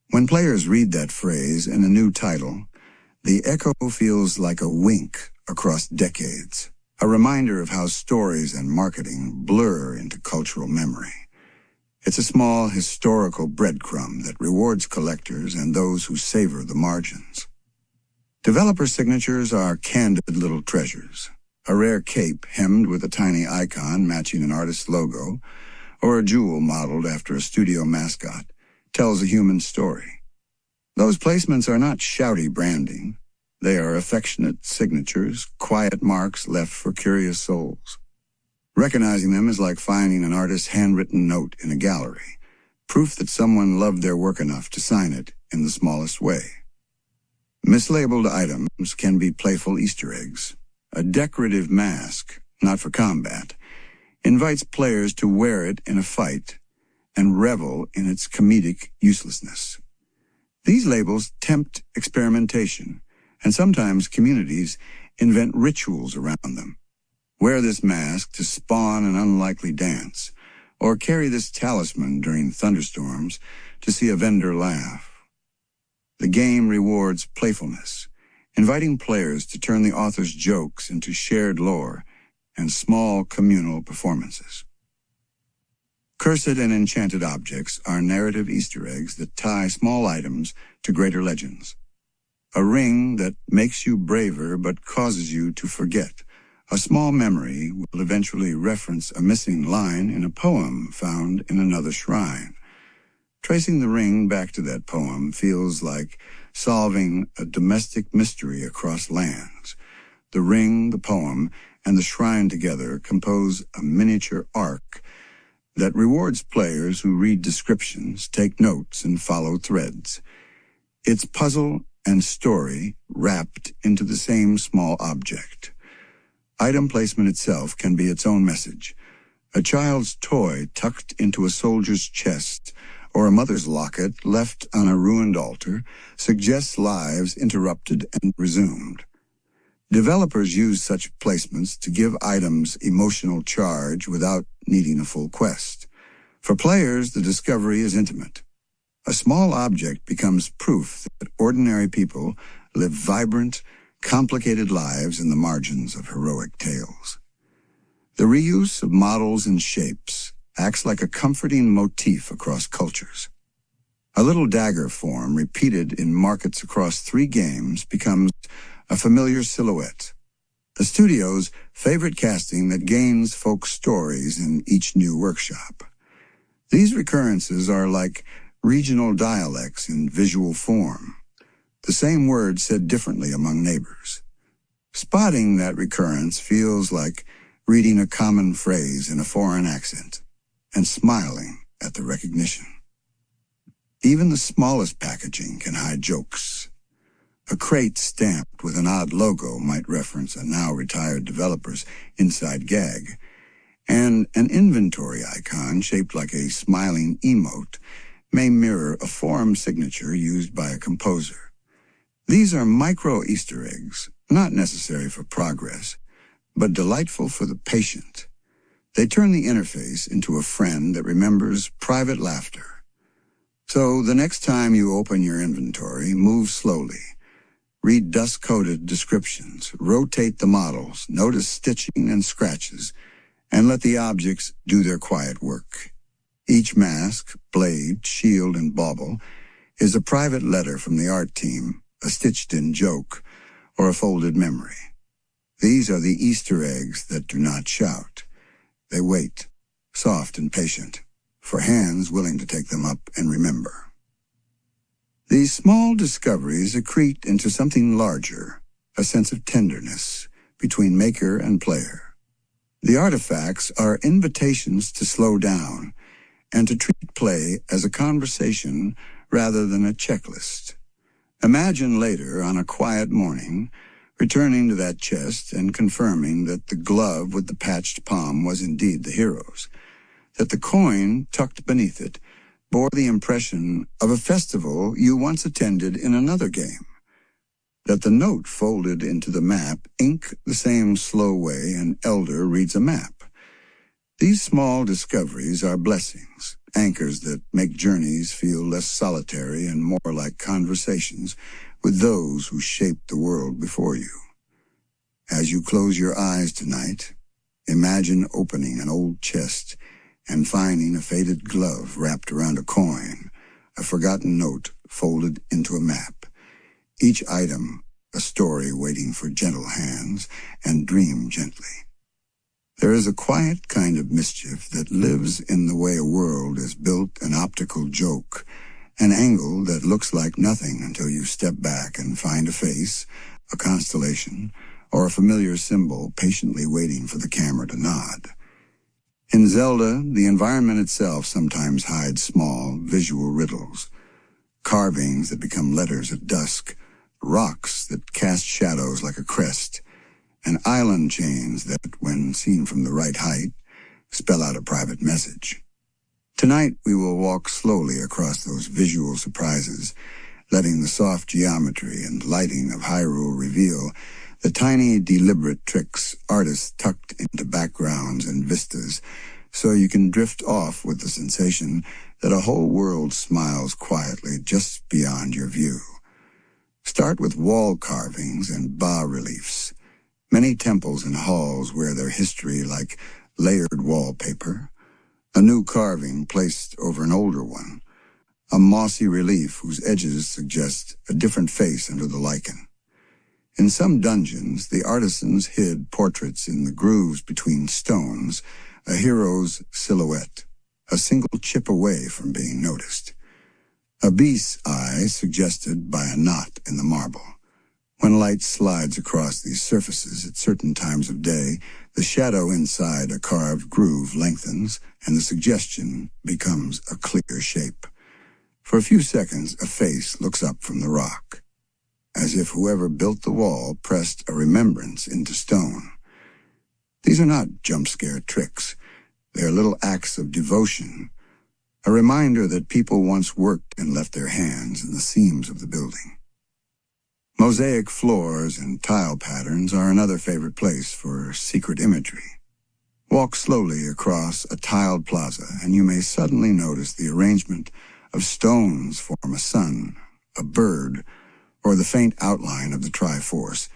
Speaker 1: When players read that phrase in a new title, the echo feels like a wink across decades, a reminder of how stories and marketing blur into cultural memory. It's a small historical breadcrumb that rewards collectors and those who savor the margins. Developer signatures are candid little treasures. A rare cape hemmed with a tiny icon matching an artist's logo, or a jewel modeled after a studio mascot, tells a human story. Those placements are not shouty branding. They are affectionate signatures, quiet marks left for curious souls. Recognizing them is like finding an artist's handwritten note in a gallery, proof that someone loved their work enough to sign it in the smallest way. Mislabeled items can be playful Easter eggs. A decorative mask, not for combat, invites players to wear it in a fight and revel in its comedic uselessness. These labels tempt experimentation, and sometimes communities invent rituals around them. Wear this mask to spawn an unlikely dance, or carry this talisman during thunderstorms to see a vendor laugh. The game rewards playfulness, inviting players to turn the author's jokes into shared lore and small communal performances. Cursed and enchanted objects are narrative Easter eggs that tie small items to greater legends. A ring that makes you braver but causes you to forget. A small memory will eventually reference a missing line in a poem found in another shrine. Tracing the ring back to that poem feels like solving a domestic mystery across lands. The ring, the poem, and the shrine together compose a miniature arc that rewards players who read descriptions, take notes, and follow threads. It's puzzle and story wrapped into the same small object. Item placement itself can be its own message. A child's toy tucked into a soldier's chest or a mother's locket left on a ruined altar suggests lives interrupted and resumed. Developers use such placements to give items emotional charge without needing a full quest. For players, the discovery is intimate. A small object becomes proof that ordinary people live vibrant, complicated lives in the margins of heroic tales. The reuse of models and shapes acts like a comforting motif across cultures. A little dagger form repeated in markets across 3 games becomes a familiar silhouette. The studio's favorite casting that gains folk stories in each new workshop. These recurrences are like regional dialects in visual form, the same word said differently among neighbors. Spotting that recurrence feels like reading a common phrase in a foreign accent and smiling at the recognition. Even the smallest packaging can hide jokes. A crate stamped with an odd logo might reference a now-retired developer's inside gag, and an inventory icon shaped like a smiling emote may mirror a forum signature used by a composer. These are micro Easter eggs, not necessary for progress, but delightful for the patient. They turn the interface into a friend that remembers private laughter. So the next time you open your inventory, move slowly. Read dust-coated descriptions, rotate the models, notice stitching and scratches, and let the objects do their quiet work. Each mask, blade, shield, and bauble is a private letter from the art team, a stitched-in joke, or a folded memory. These are the Easter eggs that do not shout. They wait, soft and patient, for hands willing to take them up and remember. These small discoveries accrete into something larger, a sense of tenderness between maker and player. The artifacts are invitations to slow down and to treat play as a conversation rather than a checklist. Imagine later, on a quiet morning, returning to that chest and confirming that the glove with the patched palm was indeed the hero's, that the coin tucked beneath it bore the impression of a festival you once attended in another game, that the note folded into the map ink the same slow way an elder reads a map. These small discoveries are blessings, anchors that make journeys feel less solitary and more like conversations with those who shaped the world before you. As you close your eyes tonight, imagine opening an old chest and finding a faded glove wrapped around a coin, a forgotten note folded into a map. Each item a story waiting for gentle hands, and dream gently. There is a quiet kind of mischief that lives in the way a world is built, an optical joke, an angle that looks like nothing until you step back and find a face, a constellation, or a familiar symbol patiently waiting for the camera to nod. In Zelda, the environment itself sometimes hides small, visual riddles, carvings that become letters at dusk, rocks that cast shadows like a crest, and island chains that, when seen from the right height, spell out a private message. Tonight, we will walk slowly across those visual surprises, letting the soft geometry and lighting of Hyrule reveal the tiny, deliberate tricks artists tucked into backgrounds and vistas, so you can drift off with the sensation that a whole world smiles quietly just beyond your view. Start with wall carvings and bas-reliefs. Many temples and halls wear their history like layered wallpaper, a new carving placed over an older one, a mossy relief whose edges suggest a different face under the lichen. In some dungeons, the artisans hid portraits in the grooves between stones, a hero's silhouette, a single chip away from being noticed. A beast's eye suggested by a knot in the marble. When light slides across these surfaces at certain times of day, the shadow inside a carved groove lengthens, and the suggestion becomes a clear shape. For a few seconds, a face looks up from the rock, as if whoever built the wall pressed a remembrance into stone. These are not jump-scare tricks. They are little acts of devotion, a reminder that people once worked and left their hands in the seams of the building. Mosaic floors and tile patterns are another favorite place for secret imagery. Walk slowly across a tiled plaza, and you may suddenly notice the arrangement of stones form a sun, a bird, or the faint outline of the Triforce,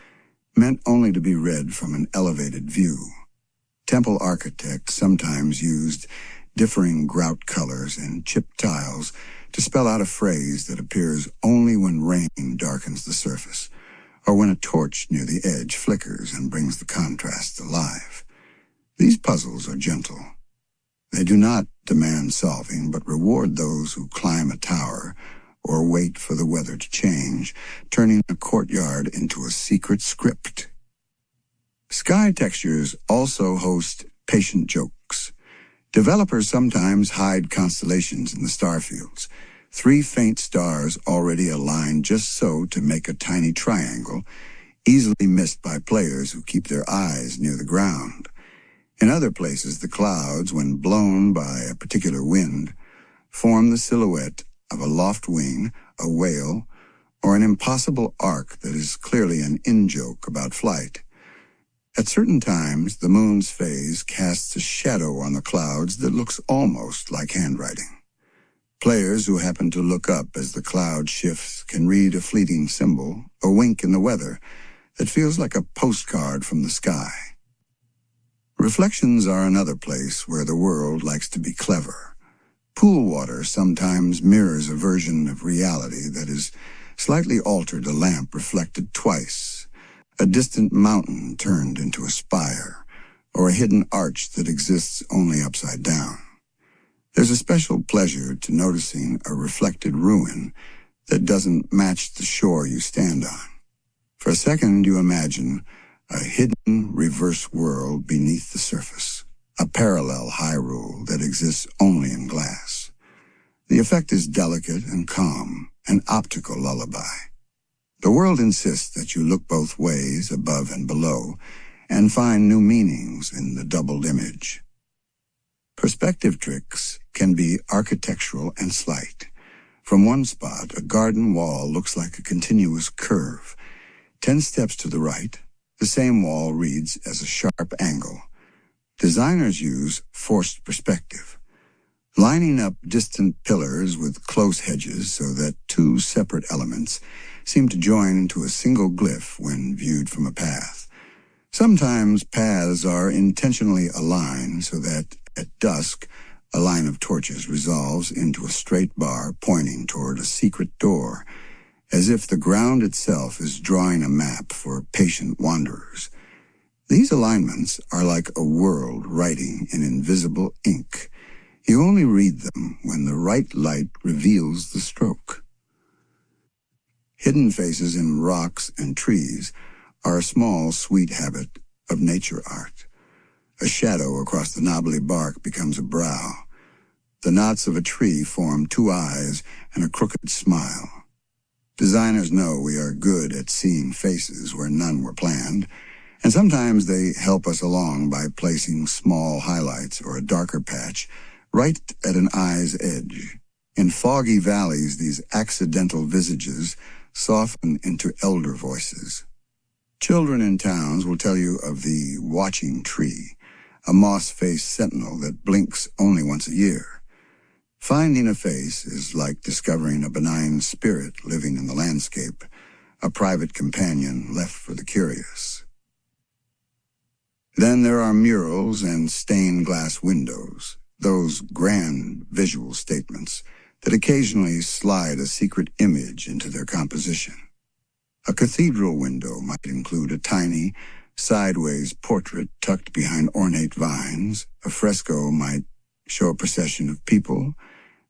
Speaker 1: meant only to be read from an elevated view. Temple architects sometimes used differing grout colors and chipped tiles to spell out a phrase that appears only when rain darkens the surface, or when a torch near the edge flickers and brings the contrast alive. These puzzles are gentle. They do not demand solving, but reward those who climb a tower or wait for the weather to change, turning a courtyard into a secret script. Sky textures also host patient jokes. Developers sometimes hide constellations in the starfields, 3 faint stars already aligned just so to make a tiny triangle, easily missed by players who keep their eyes near the ground. In other places, the clouds, when blown by a particular wind, form the silhouette of a loft wing, a whale, or an impossible arc that is clearly an in-joke about flight. At certain times, the moon's phase casts a shadow on the clouds that looks almost like handwriting. Players who happen to look up as the cloud shifts can read a fleeting symbol, a wink in the weather, that feels like a postcard from the sky. Reflections are another place where the world likes to be clever. Pool water sometimes mirrors a version of reality that is slightly altered, a lamp reflected twice, a distant mountain turned into a spire, or a hidden arch that exists only upside down. There's a special pleasure to noticing a reflected ruin that doesn't match the shore you stand on. For a second, you imagine a hidden reverse world beneath the surface, a parallel Hyrule that exists only in glass. The effect is delicate and calm, an optical lullaby. The world insists that you look both ways, above and below, and find new meanings in the doubled image. Perspective tricks can be architectural and slight. From one spot, a garden wall looks like a continuous curve. 10 steps to the right, the same wall reads as a sharp angle. Designers use forced perspective, lining up distant pillars with close hedges so that 2 separate elements seem to join into a single glyph when viewed from a path. Sometimes paths are intentionally aligned so that, at dusk, a line of torches resolves into a straight bar pointing toward a secret door, as if the ground itself is drawing a map for patient wanderers. These alignments are like a world writing in invisible ink. You only read them when the right light reveals the stroke. Hidden faces in rocks and trees are a small, sweet habit of nature art. A shadow across the knobbly bark becomes a brow. The knots of a tree form 2 eyes and a crooked smile. Designers know we are good at seeing faces where none were planned, and sometimes they help us along by placing small highlights or a darker patch right at an eye's edge. In foggy valleys, these accidental visages soften into elder voices. Children in towns will tell you of the watching tree, a moss-faced sentinel that blinks only once a year. Finding a face is like discovering a benign spirit living in the landscape, a private companion left for the curious. Then there are murals and stained glass windows, those grand visual statements that occasionally slide a secret image into their composition. A cathedral window might include a tiny, sideways portrait tucked behind ornate vines. A fresco might show a procession of people,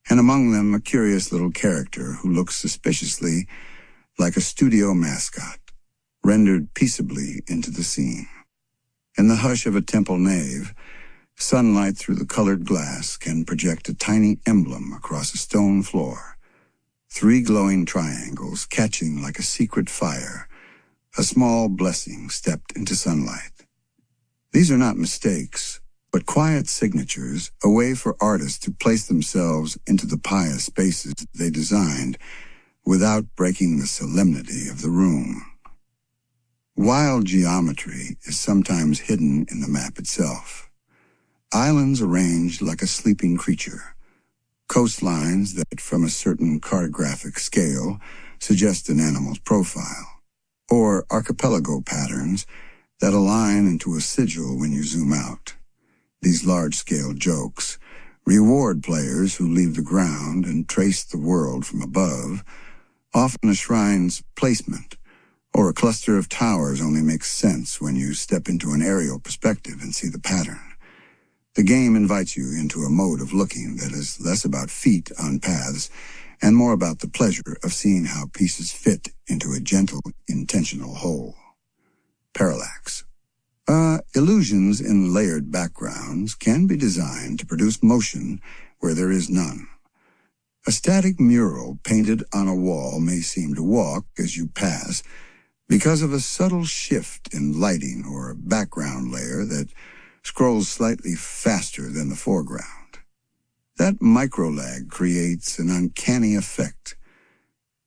Speaker 1: and among them a curious little character who looks suspiciously like a studio mascot, rendered peaceably into the scene. In the hush of a temple nave, sunlight through the colored glass can project a tiny emblem across a stone floor, 3 glowing triangles catching like a secret fire, a small blessing stepped into sunlight. These are not mistakes, but quiet signatures, a way for artists to place themselves into the pious spaces they designed without breaking the solemnity of the room. Wild geometry is sometimes hidden in the map itself. Islands arranged like a sleeping creature, coastlines that, from a certain cartographic scale, suggest an animal's profile, or archipelago patterns that align into a sigil when you zoom out. These large-scale jokes reward players who leave the ground and trace the world from above. Often a shrine's placement or a cluster of towers only makes sense when you step into an aerial perspective and see the pattern. The game invites you into a mode of looking that is less about feet on paths and more about the pleasure of seeing how pieces fit into a gentle, intentional whole. Parallax. Illusions in layered backgrounds can be designed to produce motion where there is none. A static mural painted on a wall may seem to walk as you pass because of a subtle shift in lighting or a background layer that scrolls slightly faster than the foreground. That microlag creates an uncanny effect.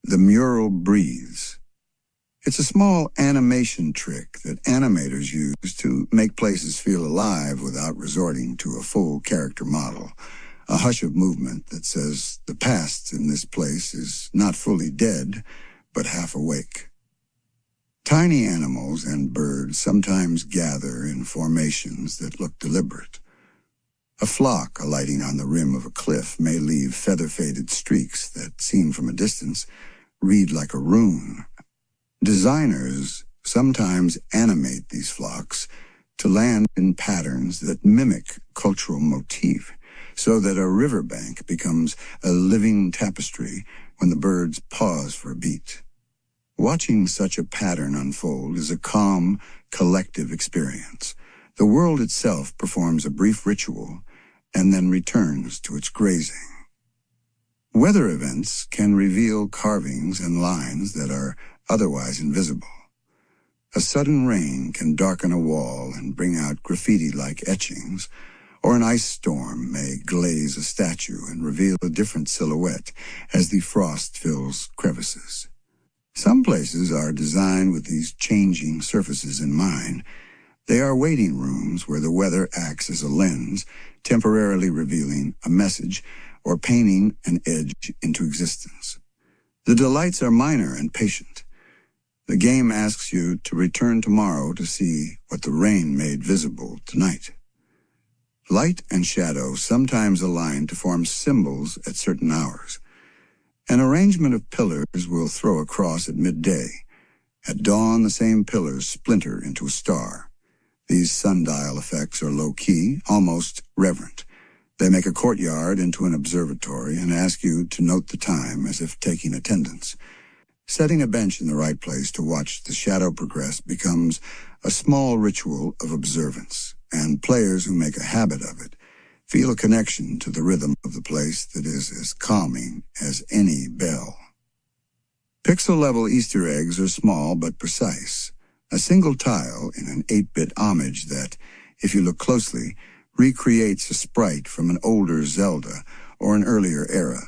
Speaker 1: The mural breathes. It's a small animation trick that animators use to make places feel alive without resorting to a full character model, a hush of movement that says the past in this place is not fully dead, but half awake. Tiny animals and birds sometimes gather in formations that look deliberate. A flock alighting on the rim of a cliff may leave feather-faded streaks that, seen from a distance, read like a rune. Designers sometimes animate these flocks to land in patterns that mimic cultural motif, so that a riverbank becomes a living tapestry when the birds pause for a beat. Watching such a pattern unfold is a calm, collective experience. The world itself performs a brief ritual and then returns to its grazing. Weather events can reveal carvings and lines that are otherwise invisible. A sudden rain can darken a wall and bring out graffiti-like etchings, or an ice storm may glaze a statue and reveal a different silhouette as the frost fills crevices. Some places are designed with these changing surfaces in mind. They are waiting rooms where the weather acts as a lens, temporarily revealing a message or painting an edge into existence. The delights are minor and patient. The game asks you to return tomorrow to see what the rain made visible tonight. Light and shadow sometimes align to form symbols at certain hours. An arrangement of pillars will throw a cross at midday. At dawn, the same pillars splinter into a star. These sundial effects are low-key, almost reverent. They make a courtyard into an observatory and ask you to note the time as if taking attendance. Setting a bench in the right place to watch the shadow progress becomes a small ritual of observance, and players who make a habit of it feel a connection to the rhythm of the place that is as calming as any bell. Pixel-level Easter eggs are small but precise, a single tile in an 8-bit homage that, if you look closely, recreates a sprite from an older Zelda or an earlier era.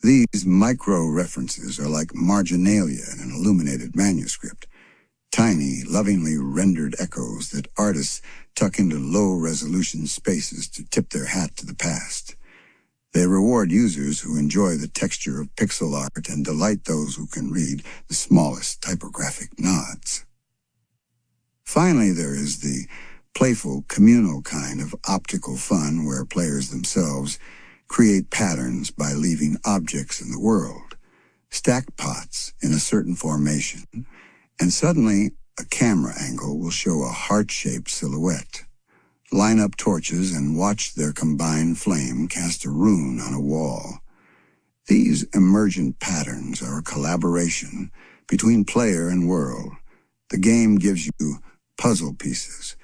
Speaker 1: These micro-references are like marginalia in an illuminated manuscript, tiny, lovingly rendered echoes that artists tuck into low-resolution spaces to tip their hat to the past. They reward users who enjoy the texture of pixel art and delight those who can read the smallest typographic nods. Finally, there is the playful, communal kind of optical fun where players themselves create patterns by leaving objects in the world. Stack pots in a certain formation, and suddenly a camera angle will show a heart-shaped silhouette. Line up torches and watch their combined flame cast a rune on a wall. These emergent patterns are a collaboration between player and world. The game gives you puzzle pieces,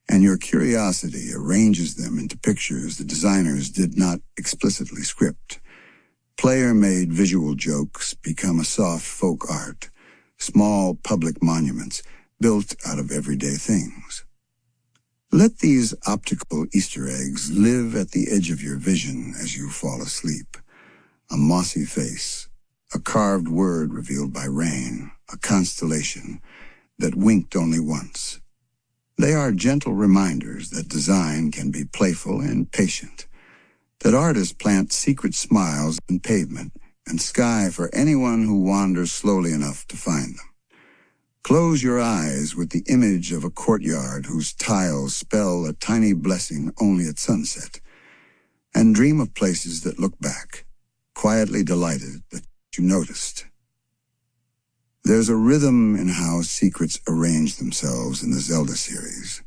Speaker 1: and your curiosity arranges them into pictures the designers did not explicitly script. Player-made visual jokes become a soft folk art, small public monuments built out of everyday things. Let these optical Easter eggs live at the edge of your vision as you fall asleep. A mossy face, a carved word revealed by rain, a constellation that winked only once. They are gentle reminders that design can be playful and patient, that artists plant secret smiles in pavement and sky for anyone who wanders slowly enough to find them. Close your eyes with the image of a courtyard whose tiles spell a tiny blessing only at sunset, and dream of places that look back, quietly delighted that you noticed. There's a rhythm in how secrets arrange themselves in the Zelda series,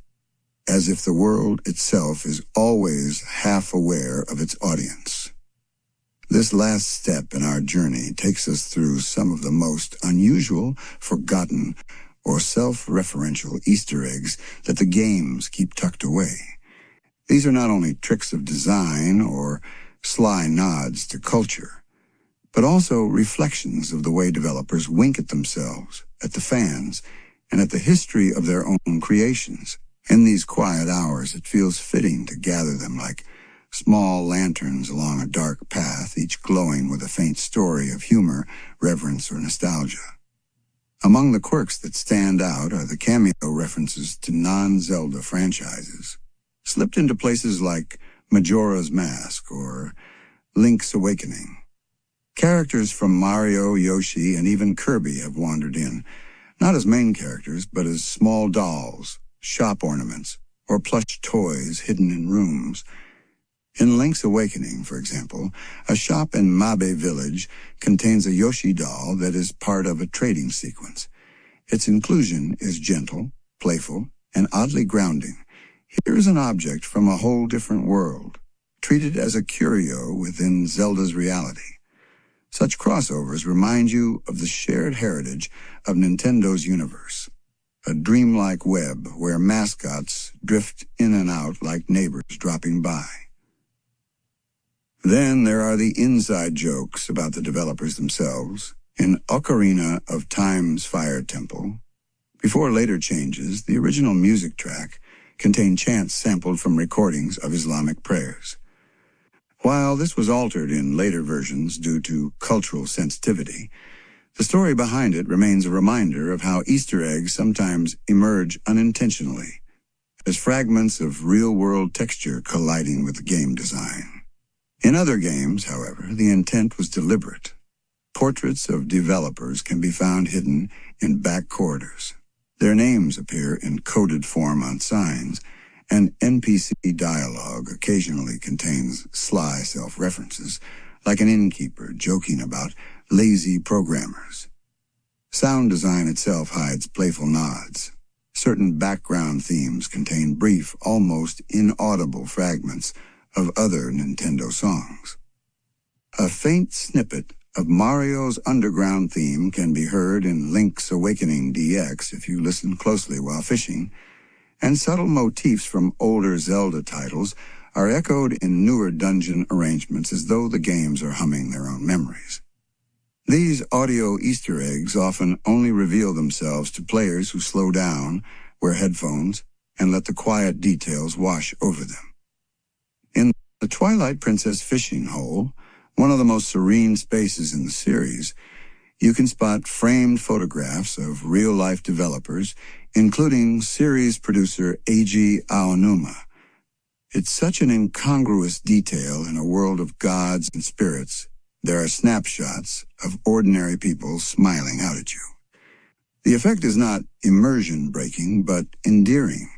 Speaker 1: as if the world itself is always half aware of its audience. This last step in our journey takes us through some of the most unusual, forgotten, or self-referential Easter eggs that the games keep tucked away. These are not only tricks of design or sly nods to culture, but also reflections of the way developers wink at themselves, at the fans, and at the history of their own creations. In these quiet hours, it feels fitting to gather them like small lanterns along a dark path, each glowing with a faint story of humor, reverence, or nostalgia. Among the quirks that stand out are the cameo references to non-Zelda franchises, slipped into places like Majora's Mask or Link's Awakening. Characters from Mario, Yoshi, and even Kirby have wandered in, not as main characters, but as small dolls, shop ornaments, or plush toys hidden in rooms. In Link's Awakening, for example, a shop in Mabe Village contains a Yoshi doll that is part of a trading sequence. Its inclusion is gentle, playful, and oddly grounding. Here's an object from a whole different world, treated as a curio within Zelda's reality. Such crossovers remind you of the shared heritage of Nintendo's universe, a dreamlike web where mascots drift in and out like neighbors dropping by. Then there are the inside jokes about the developers themselves. In Ocarina of Time's Fire Temple, before later changes, the original music track contained chants sampled from recordings of Islamic prayers. While this was altered in later versions due to cultural sensitivity, the story behind it remains a reminder of how Easter eggs sometimes emerge unintentionally, as fragments of real-world texture colliding with the game design. In other games, however, the intent was deliberate. Portraits of developers can be found hidden in back corridors. Their names appear in coded form on signs, and NPC dialogue occasionally contains sly self-references, like an innkeeper joking about lazy programmers. Sound design itself hides playful nods. Certain background themes contain brief, almost inaudible fragments of other Nintendo songs. A faint snippet of Mario's underground theme can be heard in Link's Awakening DX if you listen closely while fishing, and subtle motifs from older Zelda titles are echoed in newer dungeon arrangements as though the games are humming their own memories. These audio Easter eggs often only reveal themselves to players who slow down, wear headphones, and let the quiet details wash over them. In the Twilight Princess fishing hole, one of the most serene spaces in the series, you can spot framed photographs of real-life developers, including series producer Eiji Aonuma. It's such an incongruous detail in a world of gods and spirits. There are snapshots of ordinary people smiling out at you. The effect is not immersion-breaking, but endearing.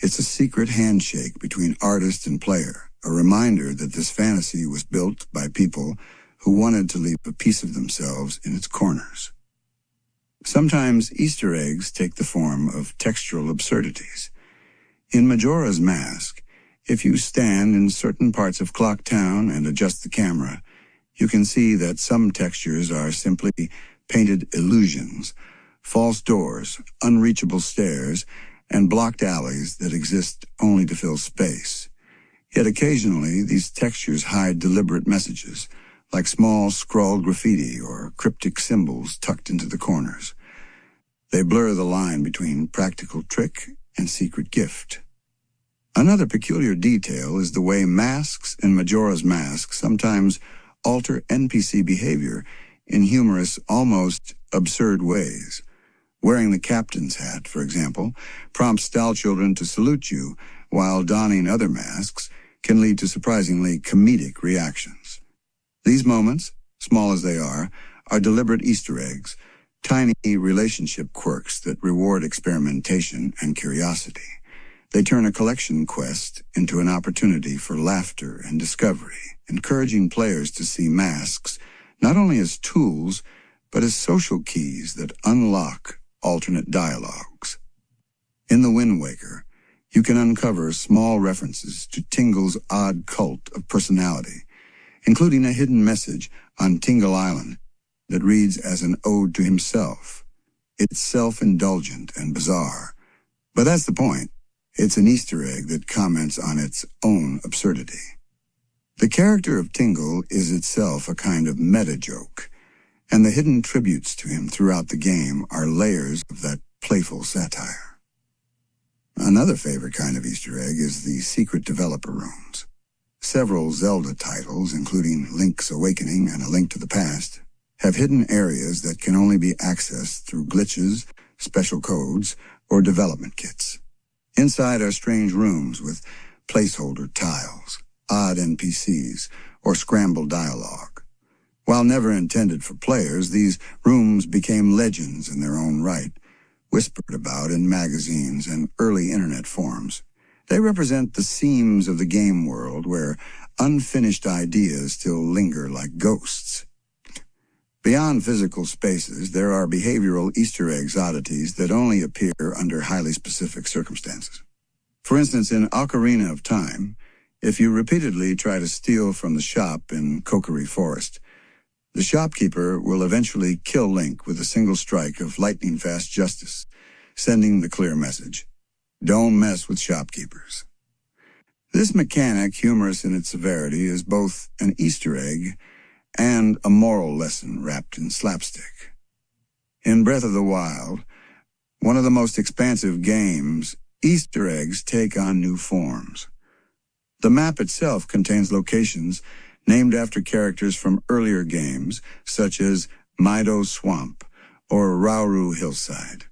Speaker 1: It's a secret handshake between artist and player, a reminder that this fantasy was built by people who wanted to leave a piece of themselves in its corners. Sometimes Easter eggs take the form of textural absurdities. In Majora's Mask, if you stand in certain parts of Clock Town and adjust the camera, you can see that some textures are simply painted illusions, false doors, unreachable stairs, and blocked alleys that exist only to fill space. Yet occasionally, these textures hide deliberate messages, like small scrawled graffiti or cryptic symbols tucked into the corners. They blur the line between practical trick and secret gift. Another peculiar detail is the way masks in Majora's Mask sometimes alter NPC behavior in humorous, almost absurd ways. Wearing the captain's hat, for example, prompts style children to salute you, while donning other masks can lead to surprisingly comedic reactions. These moments, small as they are deliberate Easter eggs, tiny relationship quirks that reward experimentation and curiosity. They turn a collection quest into an opportunity for laughter and discovery, encouraging players to see masks not only as tools, but as social keys that unlock alternate dialogues. In The Wind Waker, you can uncover small references to Tingle's odd cult of personality, including a hidden message on Tingle Island that reads as an ode to himself. It's self-indulgent and bizarre, but that's the point. It's an Easter egg that comments on its own absurdity. The character of Tingle is itself a kind of meta-joke, and the hidden tributes to him throughout the game are layers of that playful satire. Another favorite kind of Easter egg is the secret developer rooms. Several Zelda titles, including Link's Awakening and A Link to the Past, have hidden areas that can only be accessed through glitches, special codes, or development kits. Inside are strange rooms with placeholder tiles, odd NPCs, or scrambled dialogue. While never intended for players, these rooms became legends in their own right, whispered about in magazines and early internet forums. They represent the seams of the game world where unfinished ideas still linger like ghosts. Beyond physical spaces, there are behavioral Easter eggs oddities that only appear under highly specific circumstances. For instance, in Ocarina of Time, if you repeatedly try to steal from the shop in Kokiri Forest, the shopkeeper will eventually kill Link with a single strike of lightning-fast justice, sending the clear message: don't mess with shopkeepers. This mechanic, humorous in its severity, is both an Easter egg and a moral lesson wrapped in slapstick. In Breath of the Wild, one of the most expansive games, Easter eggs take on new forms. The map itself contains locations named after characters from earlier games, such as Mido Swamp or Rauru Hillside.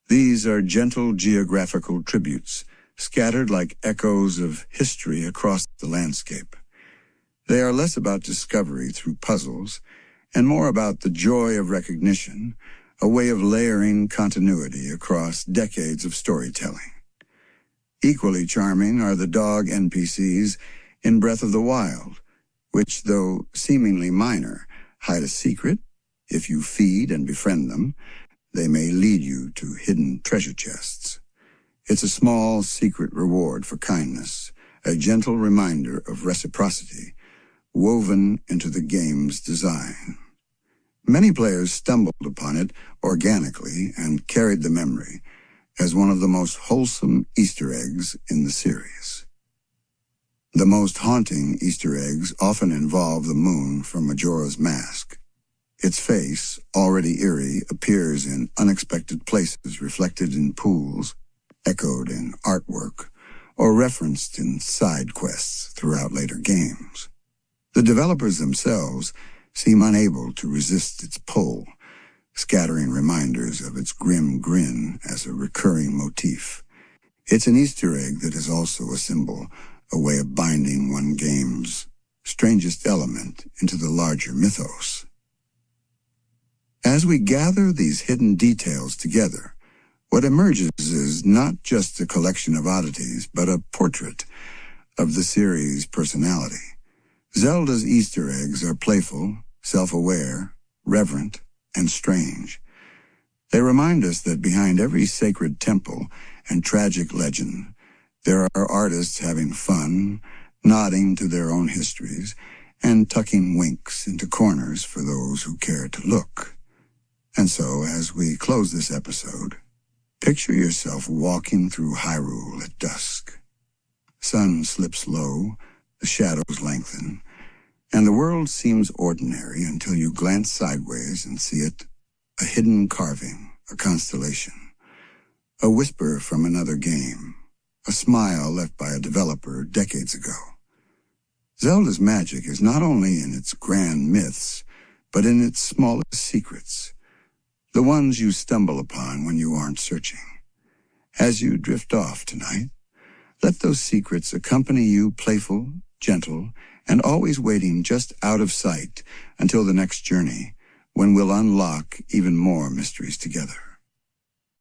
Speaker 1: These are gentle geographical tributes, scattered like echoes of history across the landscape. They are less about discovery through puzzles, and more about the joy of recognition, a way of layering continuity across decades of storytelling. Equally charming are the dog NPCs in Breath of the Wild, which, though seemingly minor, hide a secret. If you feed and befriend them, they may lead you to hidden treasure chests. It's a small, secret reward for kindness, a gentle reminder of reciprocity, woven into the game's design. Many players stumbled upon it organically and carried the memory as one of the most wholesome Easter eggs in the series. The most haunting Easter eggs often involve the moon from Majora's Mask. Its face, already eerie, appears in unexpected places, reflected in pools, echoed in artwork, or referenced in side quests throughout later games. The developers themselves seem unable to resist its pull, scattering reminders of its grim grin as a recurring motif. It's an Easter egg that is also a symbol, a way of binding one game's strangest element into the larger mythos. As we gather these hidden details together, what emerges is not just a collection of oddities, but a portrait of the series' personality. Zelda's Easter eggs are playful, self-aware, reverent, and strange. They remind us that behind every sacred temple and tragic legend, there are artists having fun, nodding to their own histories, and tucking winks into corners for those who care to look. And so, as we close this episode, picture yourself walking through Hyrule at dusk. Sun slips low, the shadows lengthen, and the world seems ordinary until you glance sideways and see it, a hidden carving, a constellation, a whisper from another game, a smile left by a developer decades ago. Zelda's magic is not only in its grand myths, but in its smallest secrets, the ones you stumble upon when you aren't searching. As you drift off tonight, let those secrets accompany you, playful, gentle, and always waiting just out of sight until the next journey, when we'll unlock even more mysteries together.